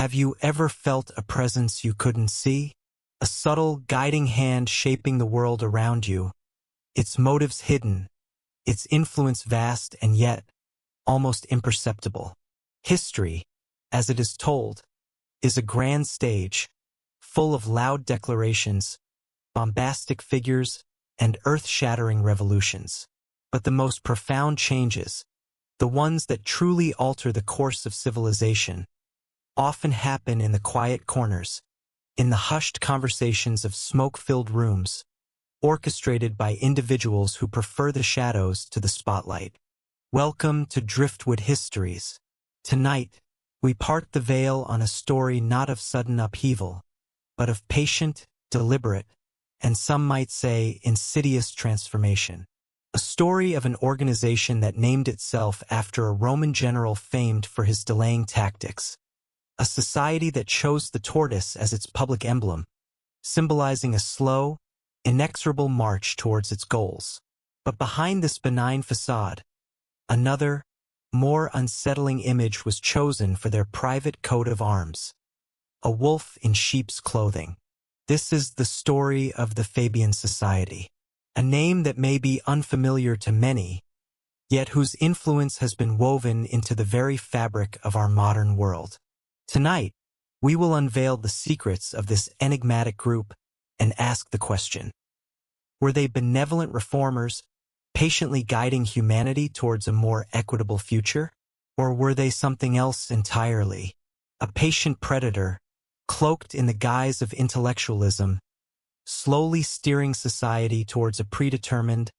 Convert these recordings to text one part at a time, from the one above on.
Have you ever felt a presence you couldn't see? A subtle, guiding hand shaping the world around you, its motives hidden, its influence vast and yet almost imperceptible. History, as it is told, is a grand stage, full of loud declarations, bombastic figures, and earth-shattering revolutions. But the most profound changes, the ones that truly alter the course of civilization, often happen in the quiet corners, in the hushed conversations of smoke-filled rooms, orchestrated by individuals who prefer the shadows to the spotlight. Welcome to Driftwood Histories. Tonight, we part the veil on a story not of sudden upheaval, but of patient, deliberate, and some might say insidious transformation. A story of an organization that named itself after a Roman general famed for his delaying tactics. A society that chose the tortoise as its public emblem, symbolizing a slow, inexorable march towards its goals. But behind this benign facade, another, more unsettling image was chosen for their private coat of arms. A wolf in sheep's clothing. This is the story of the Fabian Society, a name that may be unfamiliar to many, yet whose influence has been woven into the very fabric of our modern world. Tonight, we will unveil the secrets of this enigmatic group and ask the question: were they benevolent reformers, patiently guiding humanity towards a more equitable future? Or were they something else entirely? A patient predator, cloaked in the guise of intellectualism, slowly steering society towards a predetermined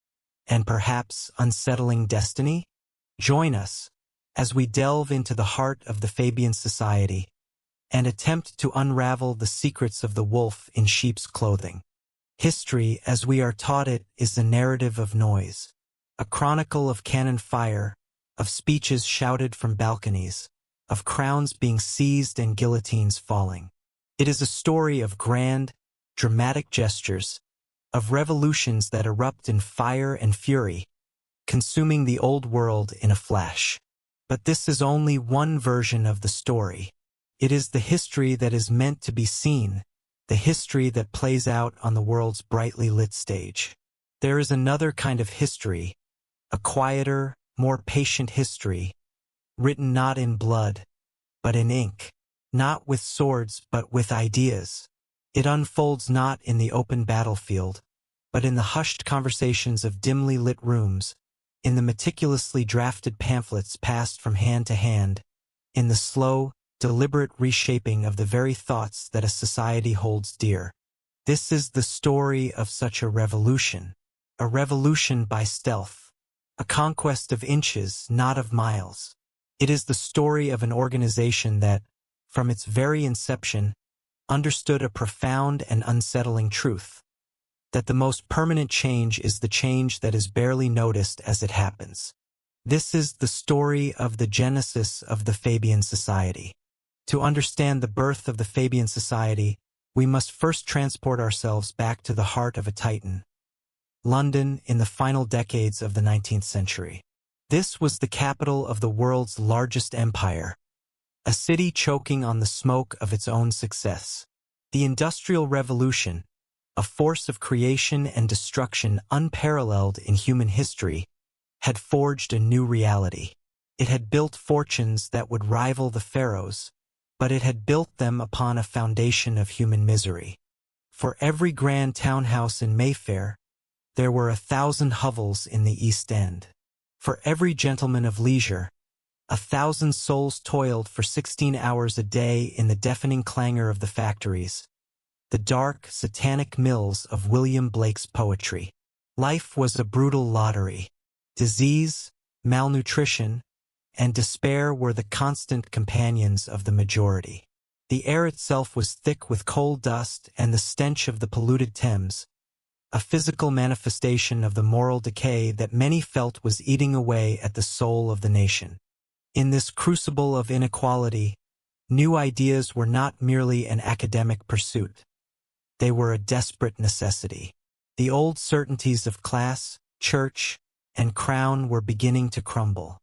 and perhaps unsettling destiny? Join us as we delve into the heart of the Fabian Society and attempt to unravel the secrets of the wolf in sheep's clothing. History, as we are taught it, is the narrative of noise, a chronicle of cannon fire, of speeches shouted from balconies, of crowns being seized and guillotines falling. It is a story of grand, dramatic gestures, of revolutions that erupt in fire and fury, consuming the old world in a flash. But this is only one version of the story. It is the history that is meant to be seen, the history that plays out on the world's brightly lit stage. There is another kind of history, a quieter, more patient history, written not in blood, but in ink, not with swords but with ideas. It unfolds not in the open battlefield, but in the hushed conversations of dimly lit rooms, in the meticulously drafted pamphlets passed from hand to hand, in the slow, deliberate reshaping of the very thoughts that a society holds dear. This is the story of such a revolution by stealth, a conquest of inches, not of miles. It is the story of an organization that, from its very inception, understood a profound and unsettling truth: that the most permanent change is the change that is barely noticed as it happens. This is the story of the genesis of the Fabian Society. To understand the birth of the Fabian Society, we must first transport ourselves back to the heart of a titan: London in the final decades of the 19th century. This was the capital of the world's largest empire, a city choking on the smoke of its own success. The Industrial Revolution, a force of creation and destruction unparalleled in human history, had forged a new reality. It had built fortunes that would rival the pharaohs, but it had built them upon a foundation of human misery. For every grand townhouse in Mayfair, there were 1,000 hovels in the East End. For every gentleman of leisure, 1,000 souls toiled for 16 hours a day in the deafening clangor of the factories, the dark, satanic mills of William Blake's poetry. Life was a brutal lottery. Disease, malnutrition, and despair were the constant companions of the majority. The air itself was thick with coal dust and the stench of the polluted Thames, a physical manifestation of the moral decay that many felt was eating away at the soul of the nation. In this crucible of inequality, new ideas were not merely an academic pursuit. They were a desperate necessity. The old certainties of class, church, and crown were beginning to crumble.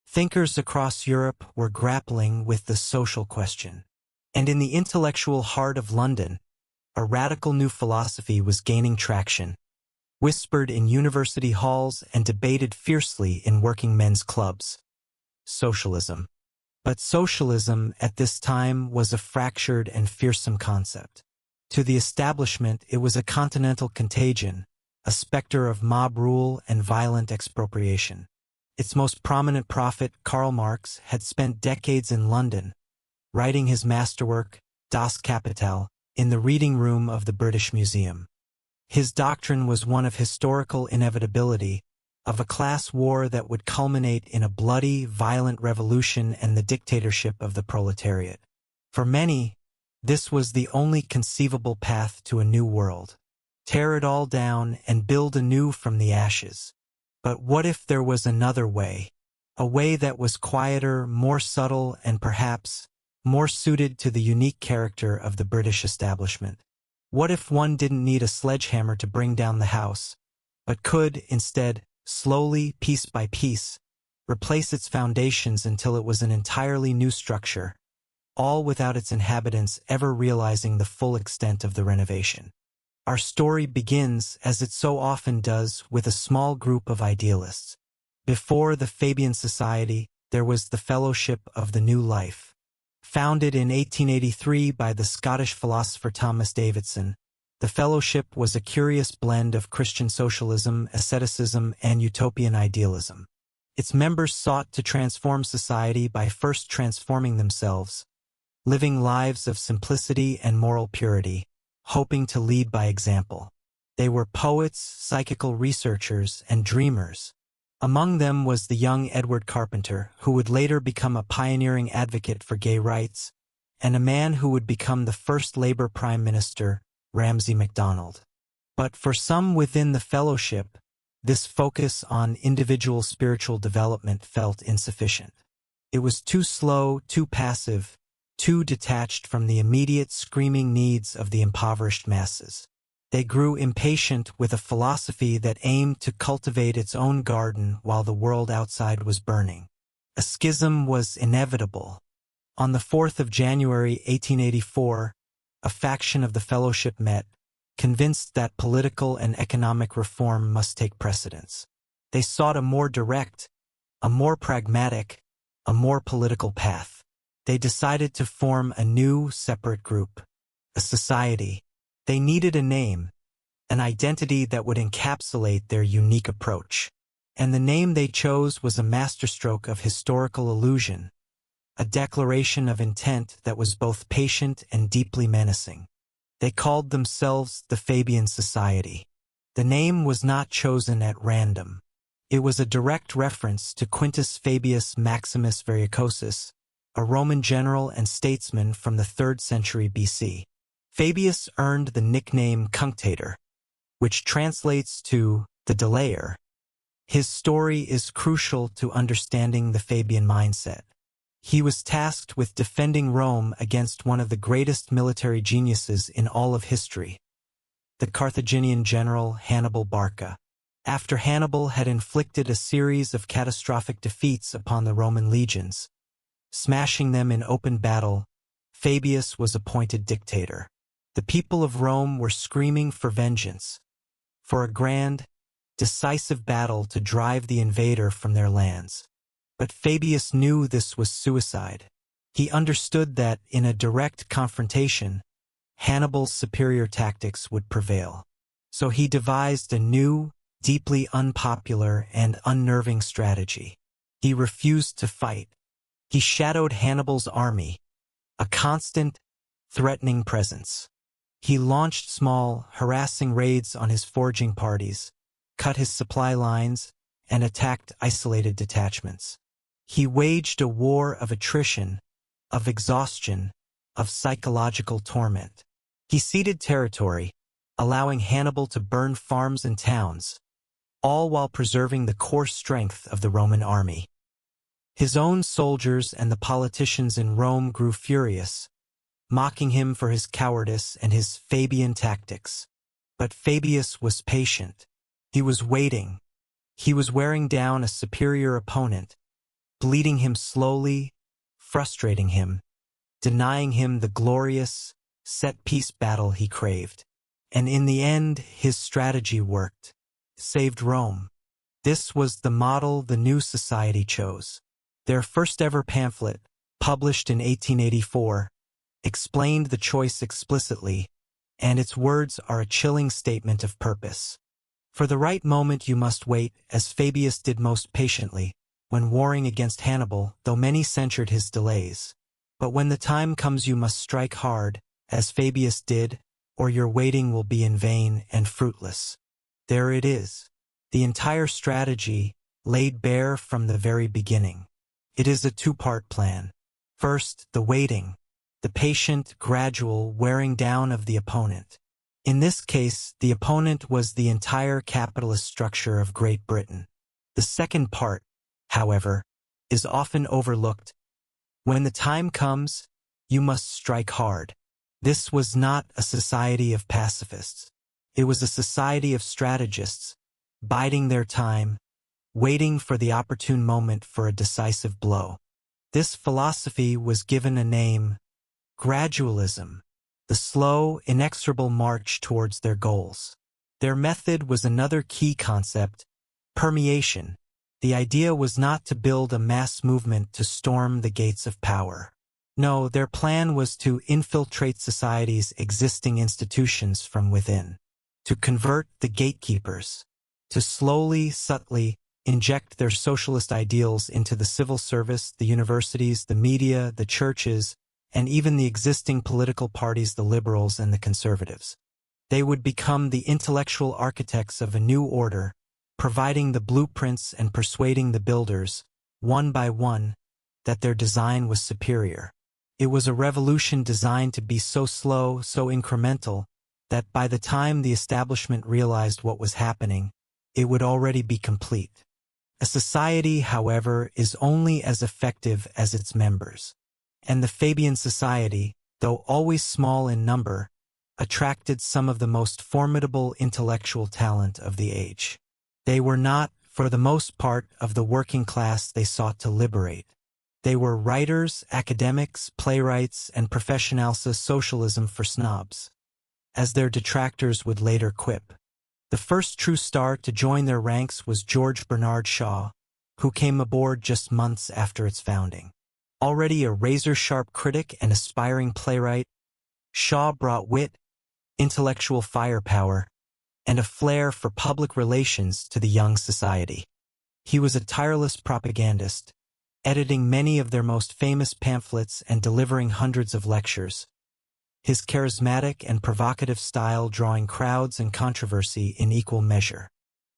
Thinkers across Europe were grappling with the social question: And in the intellectual heart of London, a radical new philosophy was gaining traction, whispered in university halls and debated fiercely in working men's clubs. Socialism. But socialism at this time was a fractured and fearsome concept. To the establishment, it was a continental contagion, a specter of mob rule and violent expropriation. Its most prominent prophet, Karl Marx, had spent decades in London, writing his masterwork, Das Kapital, in the reading room of the British Museum. His doctrine was one of historical inevitability, of a class war that would culminate in a bloody, violent revolution and the dictatorship of the proletariat. For many, this was the only conceivable path to a new world. Tear it all down and build anew from the ashes. But what if there was another way? A way that was quieter, more subtle, and perhaps more suited to the unique character of the British establishment? What if one didn't need a sledgehammer to bring down the house, but could, instead, slowly, piece by piece, replace its foundations until it was an entirely new structure, all without its inhabitants ever realizing the full extent of the renovation? Our story begins, as it so often does, with a small group of idealists. Before the Fabian Society, there was the Fellowship of the New Life. Founded in 1883 by the Scottish philosopher Thomas Davidson, the Fellowship was a curious blend of Christian socialism, asceticism, and utopian idealism. Its members sought to transform society by first transforming themselves, living lives of simplicity and moral purity, hoping to lead by example. They were poets, psychical researchers, and dreamers. Among them was the young Edward Carpenter, who would later become a pioneering advocate for gay rights, and a man who would become the first Labour Prime Minister, Ramsay MacDonald. But for some within the fellowship, this focus on individual spiritual development felt insufficient. It was too slow, too passive, too detached from the immediate screaming needs of the impoverished masses. They grew impatient with a philosophy that aimed to cultivate its own garden while the world outside was burning. A schism was inevitable. On the 4th of January 1884, a faction of the fellowship met, convinced that political and economic reform must take precedence. They sought a more direct, a more pragmatic, a more political path. They decided to form a new, separate group, a society. They needed a name, an identity that would encapsulate their unique approach. And the name they chose was a masterstroke of historical illusion, a declaration of intent that was both patient and deeply menacing. They called themselves the Fabian Society. The name was not chosen at random. It was a direct reference to Quintus Fabius Maximus Verrucosus, a Roman general and statesman from the 3rd century BC. Fabius earned the nickname Cunctator, which translates to the delayer. His story is crucial to understanding the Fabian mindset. He was tasked with defending Rome against one of the greatest military geniuses in all of history, the Carthaginian general Hannibal Barca. After Hannibal had inflicted a series of catastrophic defeats upon the Roman legions, smashing them in open battle, Fabius was appointed dictator. The people of Rome were screaming for vengeance, for a grand, decisive battle to drive the invader from their lands. But Fabius knew this was suicide. He understood that, in a direct confrontation, Hannibal's superior tactics would prevail. So he devised a new, deeply unpopular and unnerving strategy. He refused to fight. He shadowed Hannibal's army, a constant, threatening presence. He launched small, harassing raids on his foraging parties, cut his supply lines, and attacked isolated detachments. He waged a war of attrition, of exhaustion, of psychological torment. He ceded territory, allowing Hannibal to burn farms and towns, all while preserving the core strength of the Roman army. His own soldiers and the politicians in Rome grew furious, mocking him for his cowardice and his Fabian tactics. But Fabius was patient. He was waiting. He was wearing down a superior opponent, bleeding him slowly, frustrating him, denying him the glorious, set-piece battle he craved. And in the end, his strategy worked. Saved Rome. This was the model the new society chose. Their first-ever pamphlet, published in 1884, explained the choice explicitly, and its words are a chilling statement of purpose. For the right moment you must wait, as Fabius did most patiently, when warring against Hannibal, though many censured his delays. But when the time comes you must strike hard, as Fabius did, or your waiting will be in vain and fruitless. There it is. The entire strategy, laid bare from the very beginning. It is a two-part plan. First, the waiting, the patient, gradual wearing down of the opponent. In this case, the opponent was the entire capitalist structure of Great Britain. The second part, however, is often overlooked. When the time comes, you must strike hard. This was not a society of pacifists. It was a society of strategists, biding their time, waiting for the opportune moment for a decisive blow. This philosophy was given a name: gradualism, the slow, inexorable march towards their goals. Their method was another key concept: permeation. The idea was not to build a mass movement to storm the gates of power. No, their plan was to infiltrate society's existing institutions from within, to convert the gatekeepers, to slowly, subtly inject their socialist ideals into the civil service, the universities, the media, the churches, and even the existing political parties, the liberals and the conservatives. They would become the intellectual architects of a new order, providing the blueprints and persuading the builders, one by one, that their design was superior. It was a revolution designed to be so slow, so incremental, that by the time the establishment realized what was happening, it would already be complete. A society, however, is only as effective as its members. And the Fabian society, though always small in number, attracted some of the most formidable intellectual talent of the age. They were not, for the most part, of the working class they sought to liberate. They were writers, academics, playwrights, and professionals. Socialism for snobs, as their detractors would later quip. The first true star to join their ranks was George Bernard Shaw, who came aboard just months after its founding. Already a razor-sharp critic and aspiring playwright, Shaw brought wit, intellectual firepower, and a flair for public relations to the young society. He was a tireless propagandist, editing many of their most famous pamphlets and delivering hundreds of lectures, his charismatic and provocative style drawing crowds and controversy in equal measure.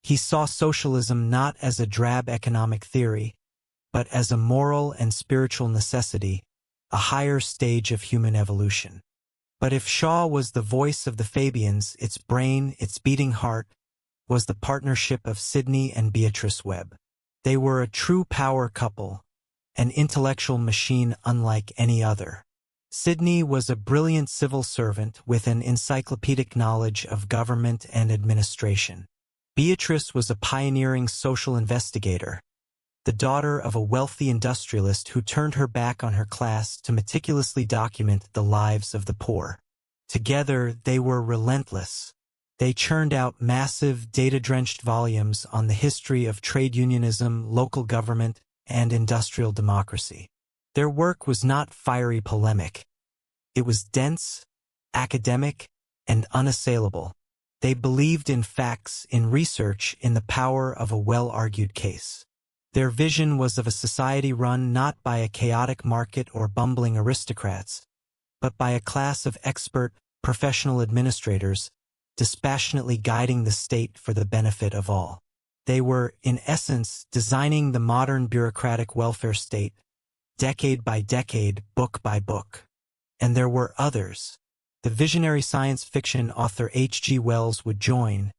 He saw socialism not as a drab economic theory, but as a moral and spiritual necessity, a higher stage of human evolution. But if Shaw was the voice of the Fabians, its brain, its beating heart, was the partnership of Sidney and Beatrice Webb. They were a true power couple, an intellectual machine unlike any other. Sidney was a brilliant civil servant with an encyclopedic knowledge of government and administration. Beatrice was a pioneering social investigator, the daughter of a wealthy industrialist who turned her back on her class to meticulously document the lives of the poor. Together, they were relentless. They churned out massive, data-drenched volumes on the history of trade unionism, local government, and industrial democracy. Their work was not fiery polemic. It was dense, academic, and unassailable. They believed in facts, in research, in the power of a well-argued case. Their vision was of a society run not by a chaotic market or bumbling aristocrats, but by a class of expert, professional administrators, dispassionately guiding the state for the benefit of all. They were, in essence, designing the modern bureaucratic welfare state, decade by decade, book by book. And there were others. The visionary science fiction author H.G. Wells would join,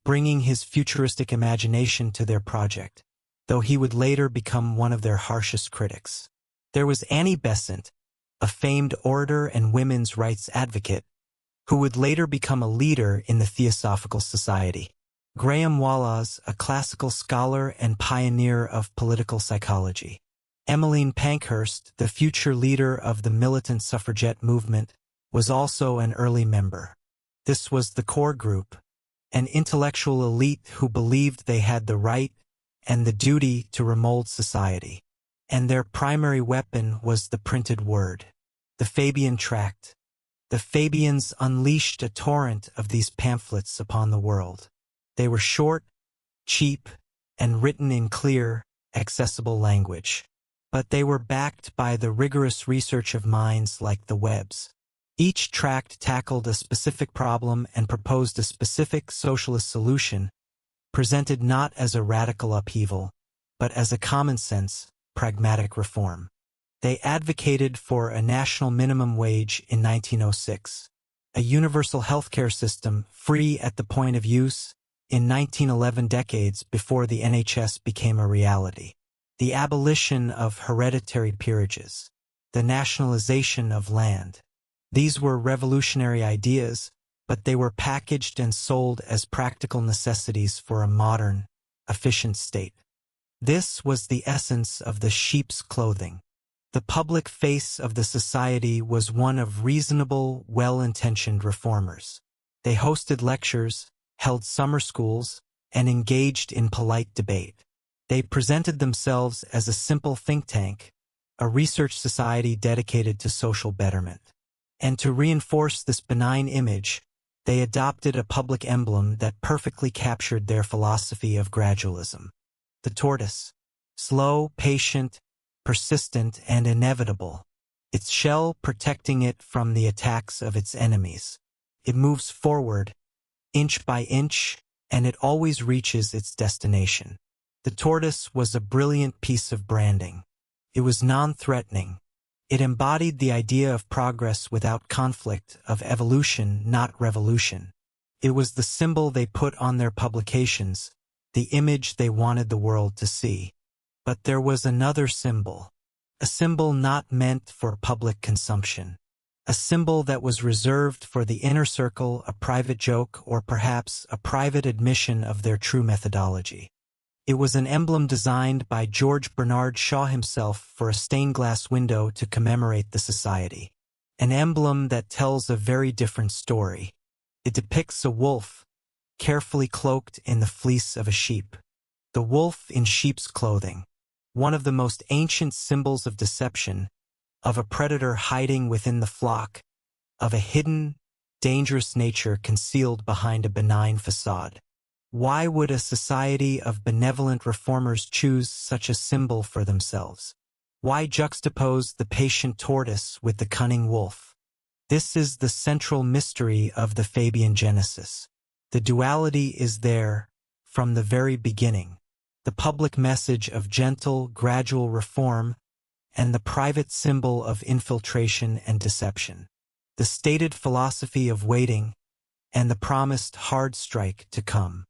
bringing his futuristic imagination to their project, though he would later become one of their harshest critics. There was Annie Besant, a famed orator and women's rights advocate, who would later become a leader in the Theosophical Society. Graham Wallas, a classical scholar and pioneer of political psychology. Emmeline Pankhurst, the future leader of the militant suffragette movement, was also an early member. This was the core group, an intellectual elite who believed they had the right and the duty to remold society. And their primary weapon was the printed word, the Fabian Tract. The Fabians unleashed a torrent of these pamphlets upon the world. They were short, cheap, and written in clear, accessible language. But they were backed by the rigorous research of minds like the Webbs. Each tract tackled a specific problem and proposed a specific socialist solution, presented not as a radical upheaval, but as a common-sense, pragmatic reform. They advocated for a national minimum wage in 1906, a universal healthcare system free at the point of use in 1911, decades before the NHS became a reality, the abolition of hereditary peerages, the nationalization of land. These were revolutionary ideas, but they were packaged and sold as practical necessities for a modern, efficient state. This was the essence of the sheep's clothing. The public face of the society was one of reasonable, well-intentioned reformers. They hosted lectures, held summer schools, and engaged in polite debate. They presented themselves as a simple think tank, a research society dedicated to social betterment. And to reinforce this benign image, they adopted a public emblem that perfectly captured their philosophy of gradualism. The tortoise, slow, patient, persistent, and inevitable, its shell protecting it from the attacks of its enemies. It moves forward, inch by inch, and it always reaches its destination. The tortoise was a brilliant piece of branding. It was non-threatening. It embodied the idea of progress without conflict, of evolution, not revolution. It was the symbol they put on their publications, the image they wanted the world to see. But there was another symbol, a symbol not meant for public consumption, a symbol that was reserved for the inner circle, a private joke, or perhaps a private admission of their true methodology. It was an emblem designed by George Bernard Shaw himself for a stained glass window to commemorate the society. An emblem that tells a very different story. It depicts a wolf, carefully cloaked in the fleece of a sheep. The wolf in sheep's clothing, one of the most ancient symbols of deception, of a predator hiding within the flock, of a hidden, dangerous nature concealed behind a benign facade. Why would a society of benevolent reformers choose such a symbol for themselves? Why juxtapose the patient tortoise with the cunning wolf? This is the central mystery of the Fabian Genesis. The duality is there from the very beginning. The public message of gentle, gradual reform, and the private symbol of infiltration and deception. The stated philosophy of waiting, and the promised hard strike to come.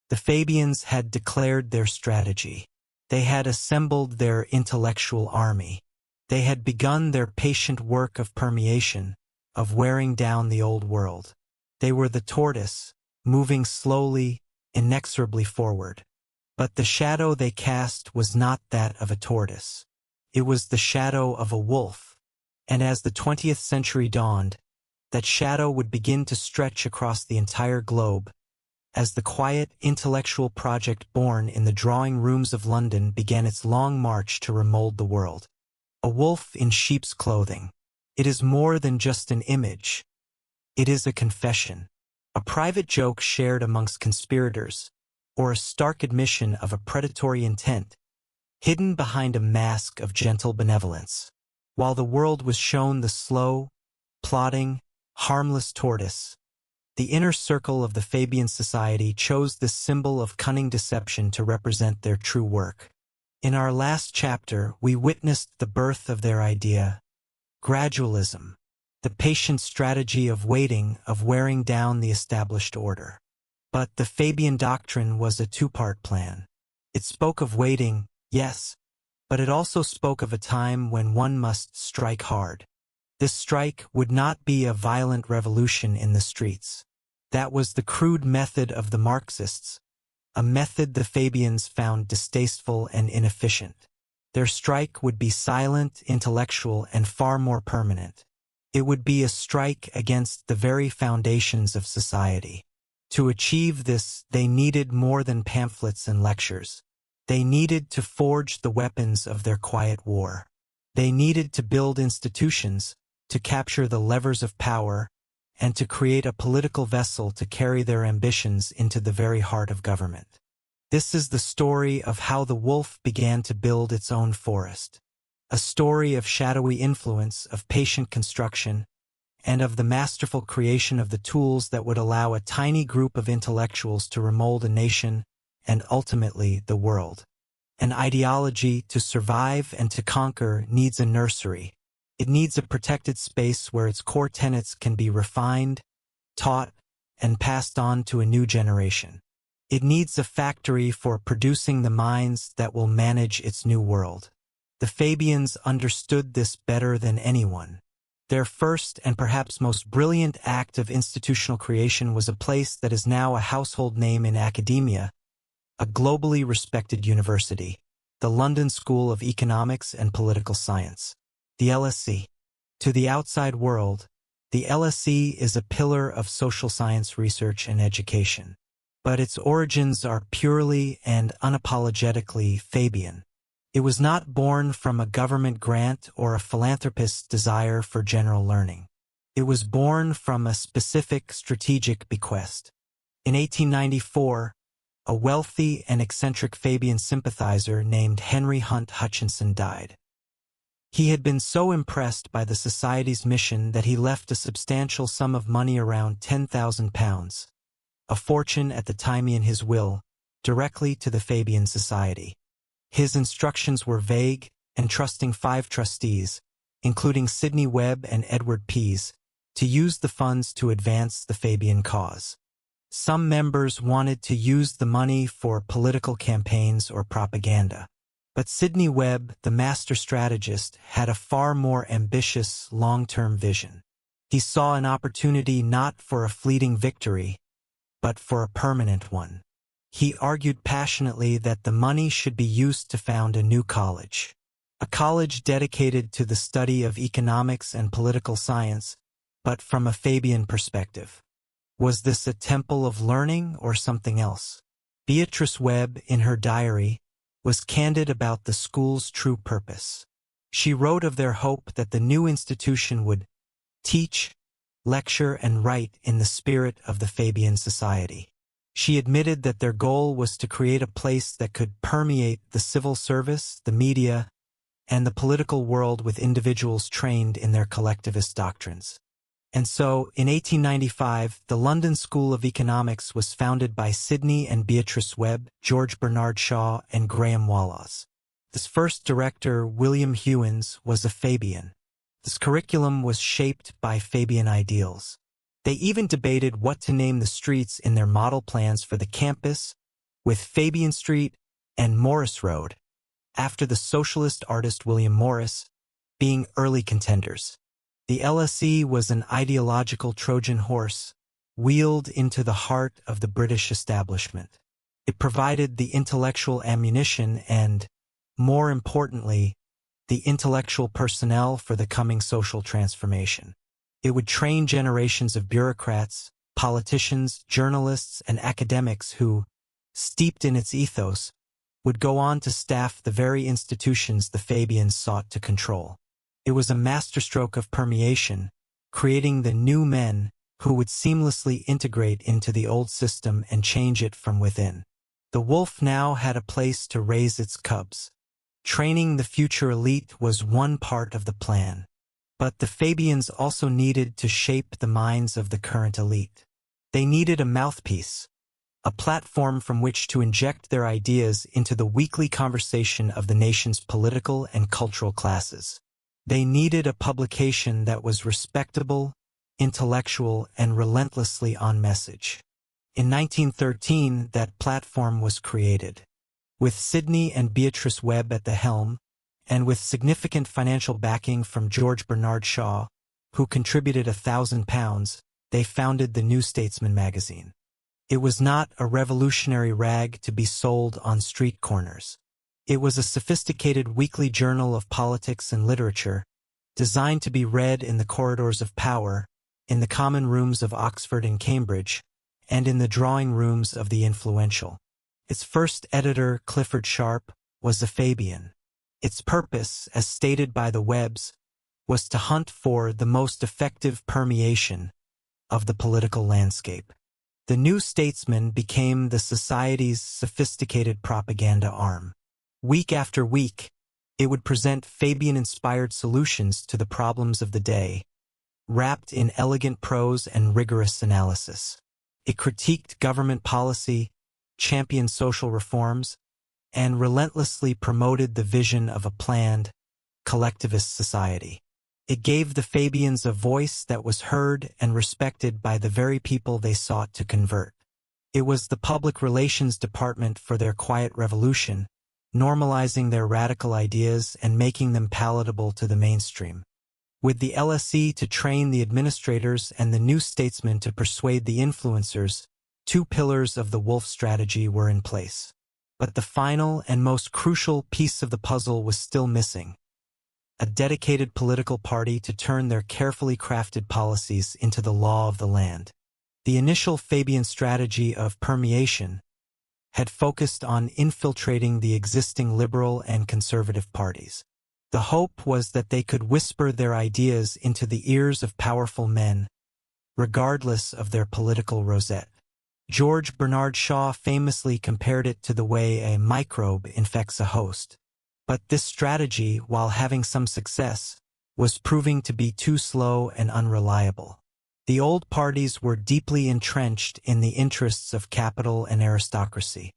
The Fabians had declared their strategy. They had assembled their intellectual army. They had begun their patient work of permeation, of wearing down the old world. They were the tortoise, moving slowly, inexorably forward. But the shadow they cast was not that of a tortoise. It was the shadow of a wolf. And as the 20th century dawned, that shadow would begin to stretch across the entire globe, as the quiet, intellectual project born in the drawing rooms of London began its long march to remold the world. A wolf in sheep's clothing. It is more than just an image. It is a confession, a private joke shared amongst conspirators, or a stark admission of a predatory intent, hidden behind a mask of gentle benevolence. While the world was shown the slow, plodding, harmless tortoise, the inner circle of the Fabian society chose this symbol of cunning deception to represent their true work. In our last chapter, we witnessed the birth of their idea, gradualism, the patient strategy of waiting, of wearing down the established order. But the Fabian doctrine was a two-part plan. It spoke of waiting, yes, but it also spoke of a time when one must strike hard. This strike would not be a violent revolution in the streets. That was the crude method of the Marxists, a method the Fabians found distasteful and inefficient. Their strike would be silent, intellectual, and far more permanent. It would be a strike against the very foundations of society. To achieve this, they needed more than pamphlets and lectures. They needed to forge the weapons of their quiet war. They needed to build institutions, to capture the levers of power, and to create a political vessel to carry their ambitions into the very heart of government. This is the story of how the wolf began to build its own forest. A story of shadowy influence, of patient construction, and of the masterful creation of the tools that would allow a tiny group of intellectuals to remold a nation and ultimately the world. An ideology, to survive and to conquer, needs a nursery. It needs a protected space where its core tenets can be refined, taught, and passed on to a new generation. It needs a factory for producing the minds that will manage its new world. The Fabians understood this better than anyone. Their first and perhaps most brilliant act of institutional creation was a place that is now a household name in academia, a globally respected university, the London School of Economics and Political Science, the LSE. To the outside world, the LSE is a pillar of social science research and education. But its origins are purely and unapologetically Fabian. It was not born from a government grant or a philanthropist's desire for general learning. It was born from a specific strategic bequest. In 1894, a wealthy and eccentric Fabian sympathizer named Henry Hunt Hutchinson died. He had been so impressed by the Society's mission that he left a substantial sum of money, around £10,000, a fortune at the time, in his will, directly to the Fabian Society. His instructions were vague, entrusting 5 trustees, including Sidney Webb and Edward Pease, to use the funds to advance the Fabian cause. Some members wanted to use the money for political campaigns or propaganda. But Sidney Webb, the master strategist, had a far more ambitious, long-term vision. He saw an opportunity not for a fleeting victory, but for a permanent one. He argued passionately that the money should be used to found a new college. A college dedicated to the study of economics and political science, but from a Fabian perspective. Was this a temple of learning or something else? Beatrice Webb, in her diary, was candid about the school's true purpose. She wrote of their hope that the new institution would teach, lecture, and write in the spirit of the Fabian Society. She admitted that their goal was to create a place that could permeate the civil service, the media, and the political world with individuals trained in their collectivist doctrines. And so, in 1895, the London School of Economics was founded by Sidney and Beatrice Webb, George Bernard Shaw, and Graham Wallas. This first director, William Hewins, was a Fabian. This curriculum was shaped by Fabian ideals. They even debated what to name the streets in their model plans for the campus, with Fabian Street and Morris Road, after the socialist artist William Morris, being early contenders. The LSE was an ideological Trojan horse, wheeled into the heart of the British establishment. It provided the intellectual ammunition and, more importantly, the intellectual personnel for the coming social transformation. It would train generations of bureaucrats, politicians, journalists, and academics who, steeped in its ethos, would go on to staff the very institutions the Fabians sought to control. It was a masterstroke of permeation, creating the new men who would seamlessly integrate into the old system and change it from within. The wolf now had a place to raise its cubs. Training the future elite was one part of the plan. But the Fabians also needed to shape the minds of the current elite. They needed a mouthpiece, a platform from which to inject their ideas into the weekly conversation of the nation's political and cultural classes. They needed a publication that was respectable, intellectual, and relentlessly on message. In 1913, that platform was created. With Sidney and Beatrice Webb at the helm, and with significant financial backing from George Bernard Shaw, who contributed £1,000, they founded the New Statesman magazine. It was not a revolutionary rag to be sold on street corners. It was a sophisticated weekly journal of politics and literature, designed to be read in the corridors of power, in the common rooms of Oxford and Cambridge, and in the drawing rooms of the influential. Its first editor, Clifford Sharp, was a Fabian. Its purpose, as stated by the Webbs, was to hunt for the most effective permeation of the political landscape. The New Statesman became the society's sophisticated propaganda arm. Week after week, it would present Fabian-inspired solutions to the problems of the day, wrapped in elegant prose and rigorous analysis. It critiqued government policy, championed social reforms, and relentlessly promoted the vision of a planned, collectivist society. It gave the Fabians a voice that was heard and respected by the very people they sought to convert. It was the public relations department for their quiet revolution, normalizing their radical ideas and making them palatable to the mainstream. With the LSE to train the administrators and the New Statesman to persuade the influencers, two pillars of the Wolf strategy were in place. But the final and most crucial piece of the puzzle was still missing: a dedicated political party to turn their carefully crafted policies into the law of the land. The initial Fabian strategy of permeation had focused on infiltrating the existing liberal and conservative parties. The hope was that they could whisper their ideas into the ears of powerful men, regardless of their political rosette. George Bernard Shaw famously compared it to the way a microbe infects a host. But this strategy, while having some success, was proving to be too slow and unreliable. The old parties were deeply entrenched in the interests of capital and aristocracy.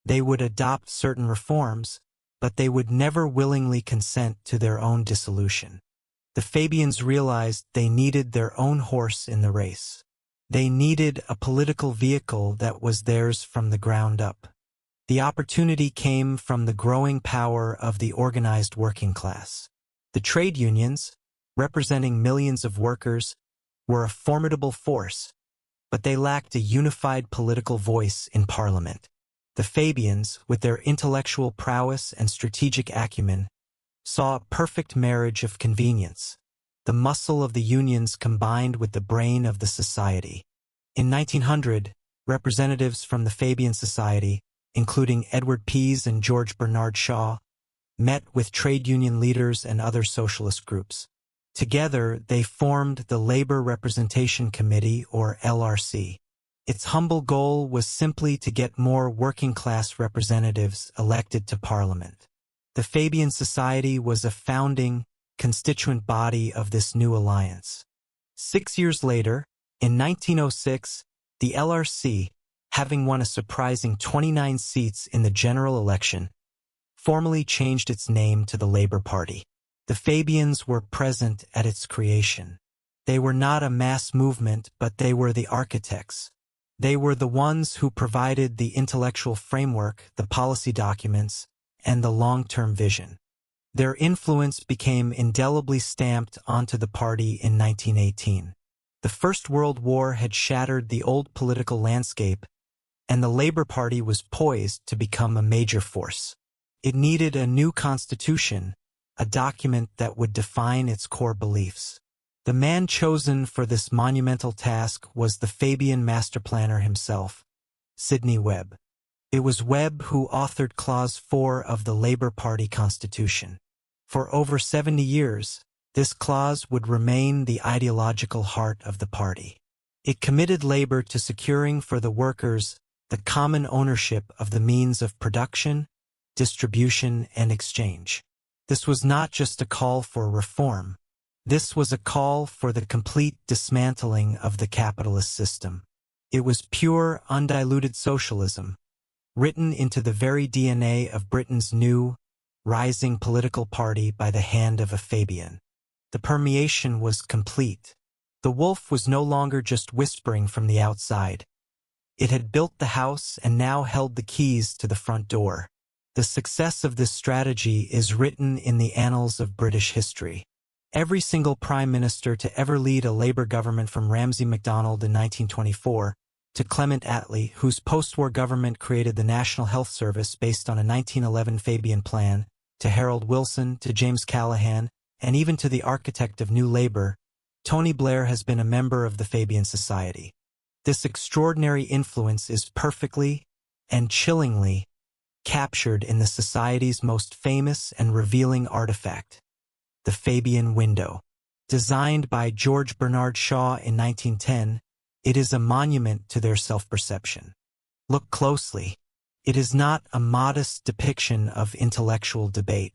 They would adopt certain reforms, but they would never willingly consent to their own dissolution. The Fabians realized they needed their own horse in the race. They needed a political vehicle that was theirs from the ground up. The opportunity came from the growing power of the organized working class. The trade unions, representing millions of workers, were a formidable force, but they lacked a unified political voice in Parliament. The Fabians, with their intellectual prowess and strategic acumen, saw a perfect marriage of convenience. The muscle of the unions combined with the brain of the society. In 1900, representatives from the Fabian Society, including Edward Pease and George Bernard Shaw, met with trade union leaders and other socialist groups. Together, they formed the Labor Representation Committee, or LRC. Its humble goal was simply to get more working-class representatives elected to Parliament. The Fabian Society was a founding, constituent body of this new alliance. 6 years later, in 1906, the LRC, having won a surprising 29 seats in the general election, formally changed its name to the Labour Party. The Fabians were present at its creation. They were not a mass movement, but they were the architects. They were the ones who provided the intellectual framework, the policy documents, and the long-term vision. Their influence became indelibly stamped onto the party in 1918. The First World War had shattered the old political landscape, and the Labour Party was poised to become a major force. It needed a new constitution, a document that would define its core beliefs. The man chosen for this monumental task was the Fabian master planner himself, Sidney Webb. It was Webb who authored Clause 4 of the Labour Party Constitution. For over 70 years, this clause would remain the ideological heart of the party. It committed labor to securing for the workers the common ownership of the means of production, distribution, and exchange. This was not just a call for reform. This was a call for the complete dismantling of the capitalist system. It was pure, undiluted socialism, written into the very DNA of Britain's new, rising political party by the hand of a Fabian. The permeation was complete. The wolf was no longer just whispering from the outside. It had built the house and now held the keys to the front door. The success of this strategy is written in the annals of British history. Every single prime minister to ever lead a Labour government from Ramsay MacDonald in 1924 to Clement Attlee, whose post-war government created the National Health Service based on a 1911 Fabian plan, to Harold Wilson, to James Callaghan, and even to the architect of New Labour, Tony Blair has been a member of the Fabian Society. This extraordinary influence is perfectly and chillingly captured in the Society's most famous and revealing artifact, the Fabian window. Designed by George Bernard Shaw in 1910, it is a monument to their self-perception. Look closely. It is not a modest depiction of intellectual debate.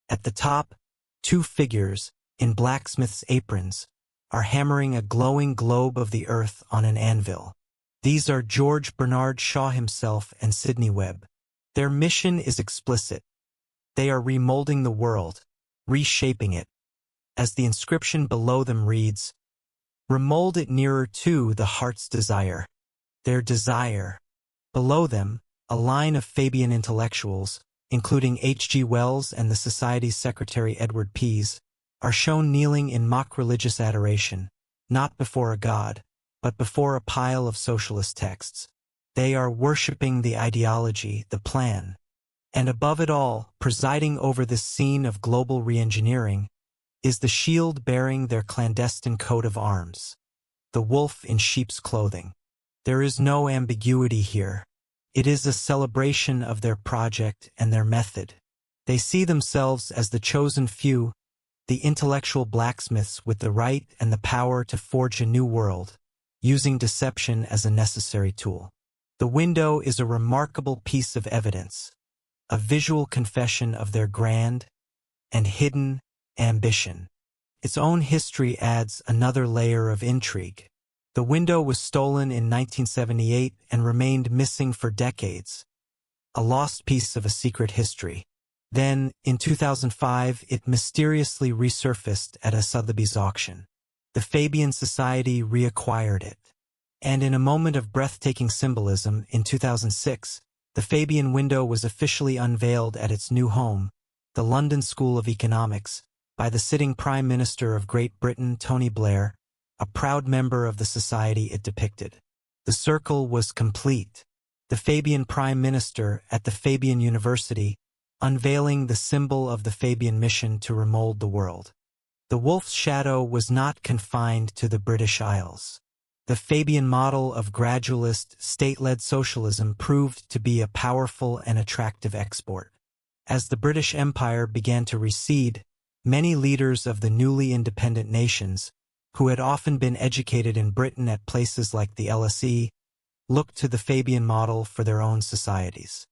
At the top, two figures, in blacksmith's aprons, are hammering a glowing globe of the earth on an anvil. These are George Bernard Shaw himself and Sidney Webb. Their mission is explicit. They are remolding the world, reshaping it. As the inscription below them reads, "Remold it nearer to the heart's desire." Their desire. Below them, a line of Fabian intellectuals, including H.G. Wells and the Society's secretary Edward Pease, are shown kneeling in mock religious adoration, not before a god, but before a pile of socialist texts. They are worshipping the ideology, the plan. And above it all, presiding over this scene of global reengineering, is the shield bearing their clandestine coat of arms, the wolf in sheep's clothing. There is no ambiguity here. It is a celebration of their project and their method. They see themselves as the chosen few, the intellectual blacksmiths with the right and the power to forge a new world, using deception as a necessary tool. The window is a remarkable piece of evidence, a visual confession of their grand and hidden ambition. Its own history adds another layer of intrigue. The window was stolen in 1978 and remained missing for decades, a lost piece of a secret history. Then, in 2005, it mysteriously resurfaced at a Sotheby's auction. The Fabian Society reacquired it. And in a moment of breathtaking symbolism, in 2006, the Fabian window was officially unveiled at its new home, the London School of Economics, by the sitting Prime Minister of Great Britain, Tony Blair, a proud member of the society it depicted. The circle was complete. The Fabian Prime Minister at the Fabian University, unveiling the symbol of the Fabian mission to remold the world. The wolf's shadow was not confined to the British Isles. The Fabian model of gradualist, state-led socialism proved to be a powerful and attractive export. As the British Empire began to recede, many leaders of the newly independent nations, who had often been educated in Britain at places like the LSE, looked to the Fabian model for their own societies.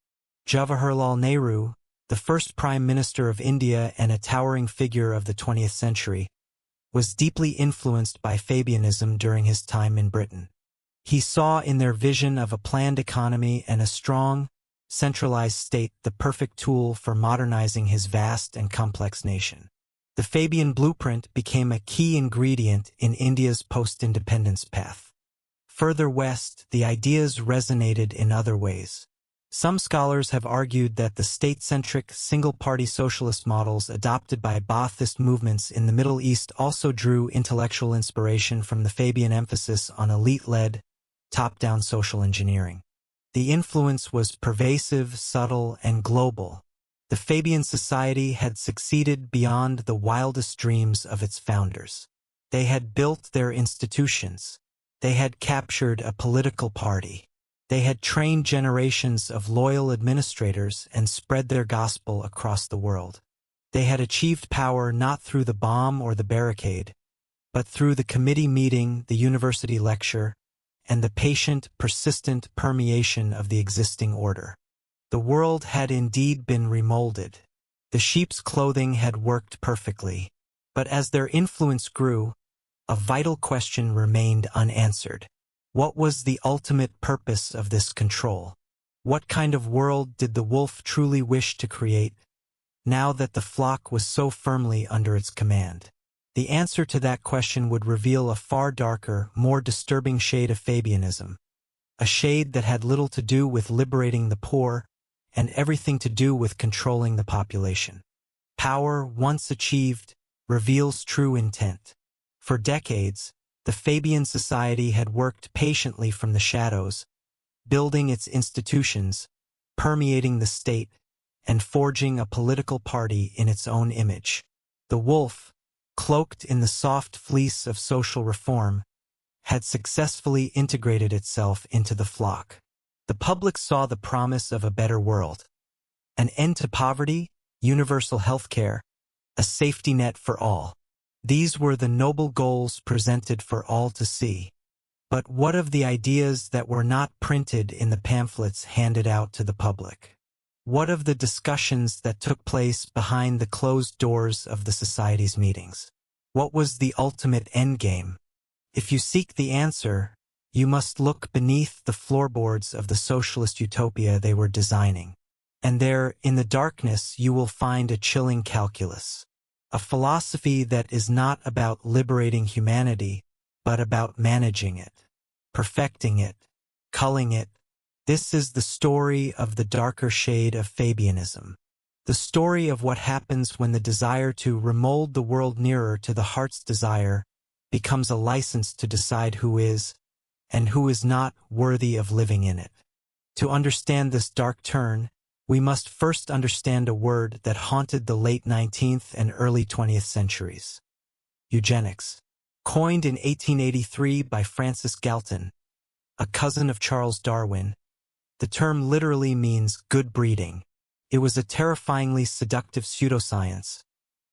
Jawaharlal Nehru, the first Prime Minister of India and a towering figure of the 20th century, was deeply influenced by Fabianism during his time in Britain. He saw in their vision of a planned economy and a strong, centralized state the perfect tool for modernizing his vast and complex nation. The Fabian blueprint became a key ingredient in India's post-independence path. Further west, the ideas resonated in other ways. Some scholars have argued that the state-centric, single-party socialist models adopted by Ba'athist movements in the Middle East also drew intellectual inspiration from the Fabian emphasis on elite-led, top-down social engineering. The influence was pervasive, subtle, and global. The Fabian Society had succeeded beyond the wildest dreams of its founders. They had built their institutions. They had captured a political party. They had trained generations of loyal administrators and spread their gospel across the world. They had achieved power not through the bomb or the barricade, but through the committee meeting, the university lecture, and the patient, persistent permeation of the existing order. The world had indeed been remolded. The sheep's clothing had worked perfectly. But as their influence grew, a vital question remained unanswered. What was the ultimate purpose of this control? What kind of world did the wolf truly wish to create, now that the flock was so firmly under its command? The answer to that question would reveal a far darker, more disturbing shade of Fabianism, a shade that had little to do with liberating the poor and everything to do with controlling the population. Power, once achieved, reveals true intent. For decades, The Fabian society had worked patiently from the shadows, building its institutions, permeating the state, and forging a political party in its own image. The wolf, cloaked in the soft fleece of social reform, had successfully integrated itself into the flock. The public saw the promise of a better world, an end to poverty, universal health care, a safety net for all. These were the noble goals presented for all to see. But what of the ideas that were not printed in the pamphlets handed out to the public? What of the discussions that took place behind the closed doors of the society's meetings? What was the ultimate endgame? If you seek the answer, you must look beneath the floorboards of the socialist utopia they were designing. And there, in the darkness, you will find a chilling calculus. A philosophy that is not about liberating humanity, but about managing it, perfecting it, culling it. This is the story of the darker shade of Fabianism. The story of what happens when the desire to remold the world nearer to the heart's desire becomes a license to decide who is, and who is not, worthy of living in it. To understand this dark turn, we must first understand a word that haunted the late 19th and early 20th centuries: eugenics. Coined in 1883 by Francis Galton, a cousin of Charles Darwin, the term literally means good breeding. It was a terrifyingly seductive pseudoscience,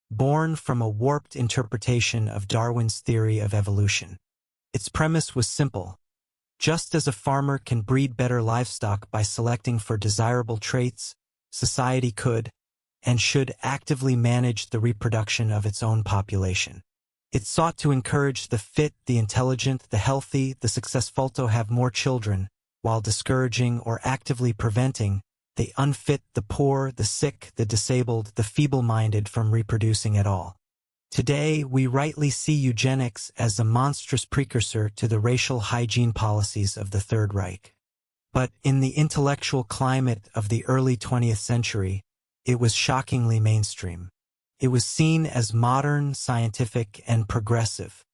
born from a warped interpretation of Darwin's theory of evolution. Its premise was simple. Just as a farmer can breed better livestock by selecting for desirable traits, society could and should actively manage the reproduction of its own population. It sought to encourage the fit, the intelligent, the healthy, the successful to have more children, while discouraging or actively preventing the unfit, the poor, the sick, the disabled, the feeble-minded from reproducing at all. Today, we rightly see eugenics as a monstrous precursor to the racial hygiene policies of the Third Reich. But in the intellectual climate of the early 20th century, it was shockingly mainstream. It was seen as modern, scientific, and progressive,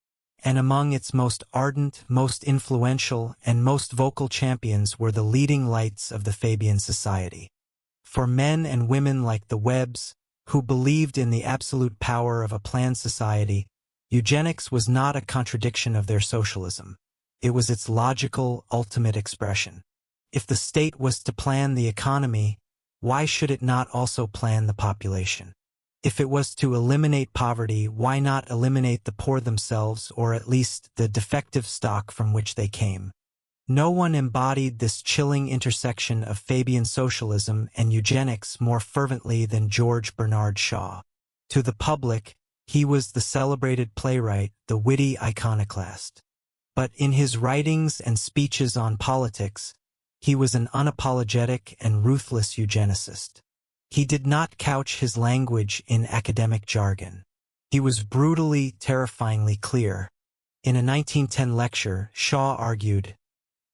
and among its most ardent, most influential, and most vocal champions were the leading lights of the Fabian Society. For men and women like the Webbs, who believed in the absolute power of a planned society, eugenics was not a contradiction of their socialism. It was its logical, ultimate expression. If the state was to plan the economy, why should it not also plan the population? If it was to eliminate poverty, why not eliminate the poor themselves, or at least the defective stock from which they came? No one embodied this chilling intersection of Fabian socialism and eugenics more fervently than George Bernard Shaw. To the public, he was the celebrated playwright, the witty iconoclast. But in his writings and speeches on politics, he was an unapologetic and ruthless eugenicist. He did not couch his language in academic jargon. He was brutally, terrifyingly clear. In a 1910 lecture, Shaw argued,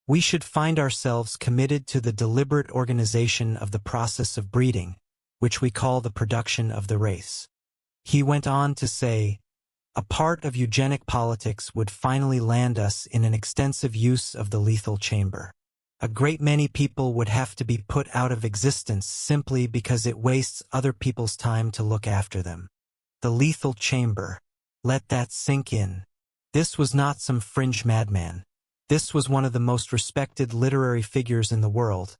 "We should find ourselves committed to the deliberate organization of the process of breeding, which we call the production of the race." He went on to say, "A part of eugenic politics would finally land us in an extensive use of the lethal chamber. A great many people would have to be put out of existence simply because it wastes other people's time to look after them." The lethal chamber. Let that sink in. This was not some fringe madman. This was one of the most respected literary figures in the world,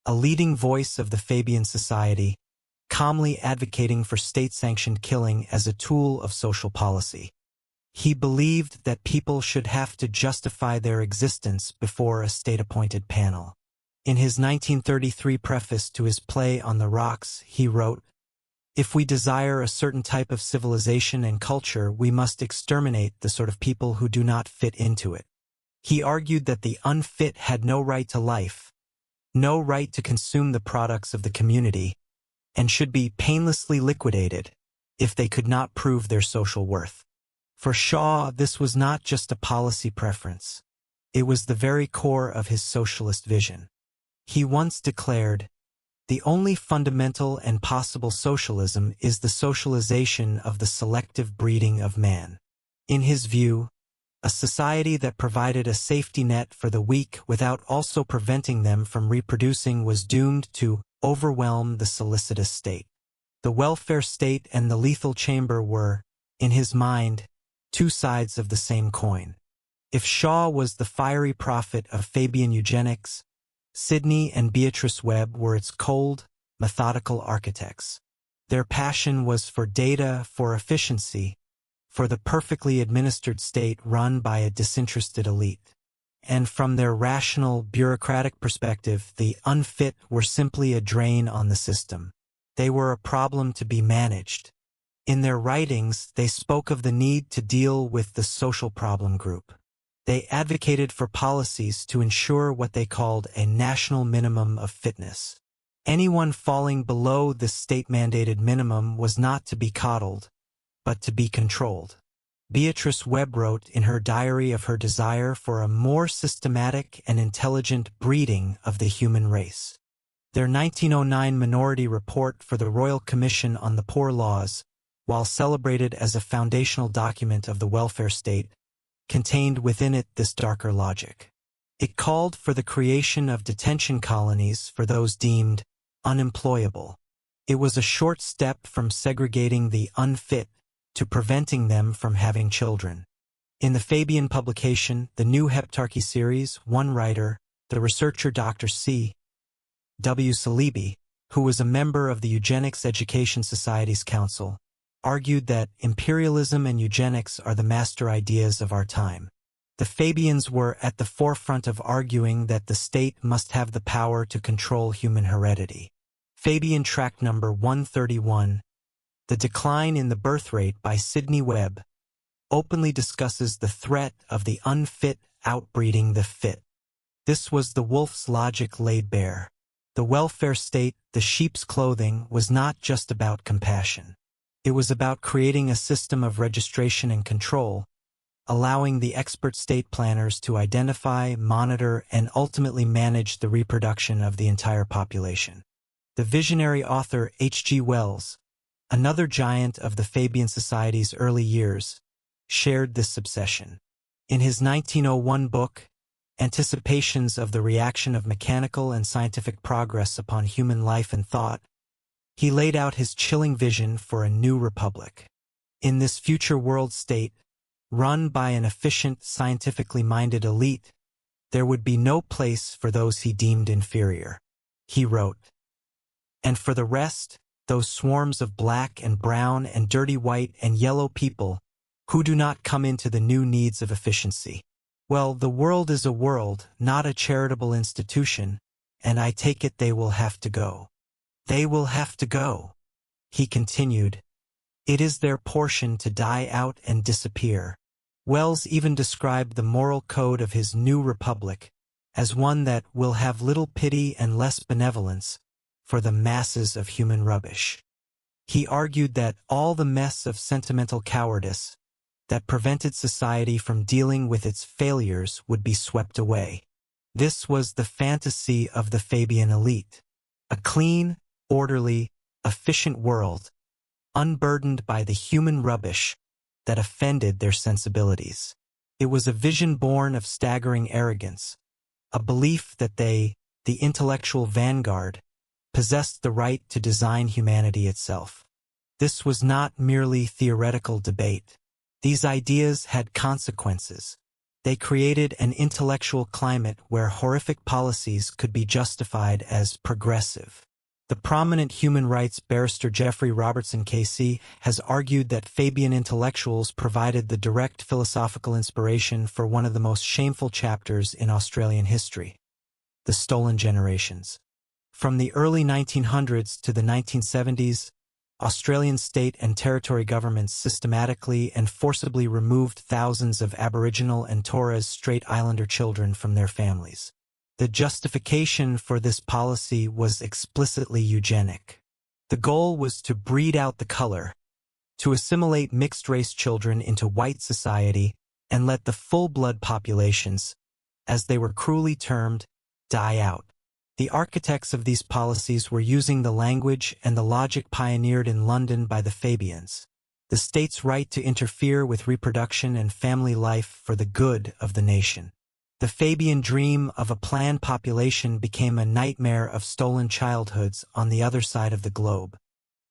a leading voice of the Fabian Society, calmly advocating for state-sanctioned killing as a tool of social policy. He believed that people should have to justify their existence before a state-appointed panel. In his 1933 preface to his play On the Rocks, he wrote, "If we desire a certain type of civilization and culture, we must exterminate the sort of people who do not fit into it." He argued that the unfit had no right to life, no right to consume the products of the community, and should be painlessly liquidated if they could not prove their social worth. For Shaw, this was not just a policy preference. It was the very core of his socialist vision. He once declared, "The only fundamental and possible socialism is the socialization of the selective breeding of man." In his view, A society that provided a safety net for the weak without also preventing them from reproducing was doomed to overwhelm the solicitous state. The welfare state and the lethal chamber were, in his mind, two sides of the same coin. If Shaw was the fiery prophet of Fabian eugenics, Sidney and Beatrice Webb were its cold, methodical architects. Their passion was for data, for efficiency, for the perfectly administered state run by a disinterested elite. And from their rational, bureaucratic perspective, the unfit were simply a drain on the system. They were a problem to be managed. In their writings, they spoke of the need to deal with the social problem group. They advocated for policies to ensure what they called a national minimum of fitness. Anyone falling below this state-mandated minimum was not to be coddled, but to be controlled. Beatrice Webb wrote in her diary of her desire for a more systematic and intelligent breeding of the human race. Their 1909 Minority Report for the Royal Commission on the Poor Laws, while celebrated as a foundational document of the welfare state, contained within it this darker logic. It called for the creation of detention colonies for those deemed unemployable. It was a short step from segregating the unfit to preventing them from having children. In the Fabian publication, the New Heptarchy series, one writer, the researcher Dr. C. W. Salibi, who was a member of the Eugenics Education Society's Council, argued that imperialism and eugenics are the master ideas of our time. The Fabians were at the forefront of arguing that the state must have the power to control human heredity. Fabian Tract number 131, The Decline in the Birth Rate by Sidney Webb, openly discusses the threat of the unfit outbreeding the fit. This was the wolf's logic laid bare. The welfare state, the sheep's clothing, was not just about compassion. It was about creating a system of registration and control, allowing the expert state planners to identify, monitor, and ultimately manage the reproduction of the entire population. The visionary author H.G. Wells, another giant of the Fabian Society's early years, shared this obsession. In his 1901 book, Anticipations of the Reaction of Mechanical and Scientific Progress upon Human Life and Thought, he laid out his chilling vision for a new republic. In this future world state, run by an efficient, scientifically minded elite, there would be no place for those he deemed inferior. He wrote, "And for the rest, those swarms of black and brown and dirty white and yellow people who do not come into the new needs of efficiency. Well, the world is a world, not a charitable institution, and I take it they will have to go. They will have to go." He continued, "It is their portion to die out and disappear." Wells even described the moral code of his new republic as one that will have little pity and less benevolence for the masses of human rubbish. He argued that all the mess of sentimental cowardice that prevented society from dealing with its failures would be swept away. This was the fantasy of the Fabian elite. A clean, orderly, efficient world, unburdened by the human rubbish that offended their sensibilities. It was a vision born of staggering arrogance, a belief that they, the intellectual vanguard, possessed the right to design humanity itself. This was not merely theoretical debate. These ideas had consequences. They created an intellectual climate where horrific policies could be justified as progressive. The prominent human rights barrister Jeffrey Robertson KC has argued that Fabian intellectuals provided the direct philosophical inspiration for one of the most shameful chapters in Australian history, the Stolen Generations. From the early 1900s to the 1970s, Australian state and territory governments systematically and forcibly removed thousands of Aboriginal and Torres Strait Islander children from their families. The justification for this policy was explicitly eugenic. The goal was to breed out the color, to assimilate mixed-race children into white society and let the full-blood populations, as they were cruelly termed, die out. The architects of these policies were using the language and the logic pioneered in London by the Fabians. the state's right to interfere with reproduction and family life for the good of the nation. The Fabian dream of a planned population became a nightmare of stolen childhoods on the other side of the globe.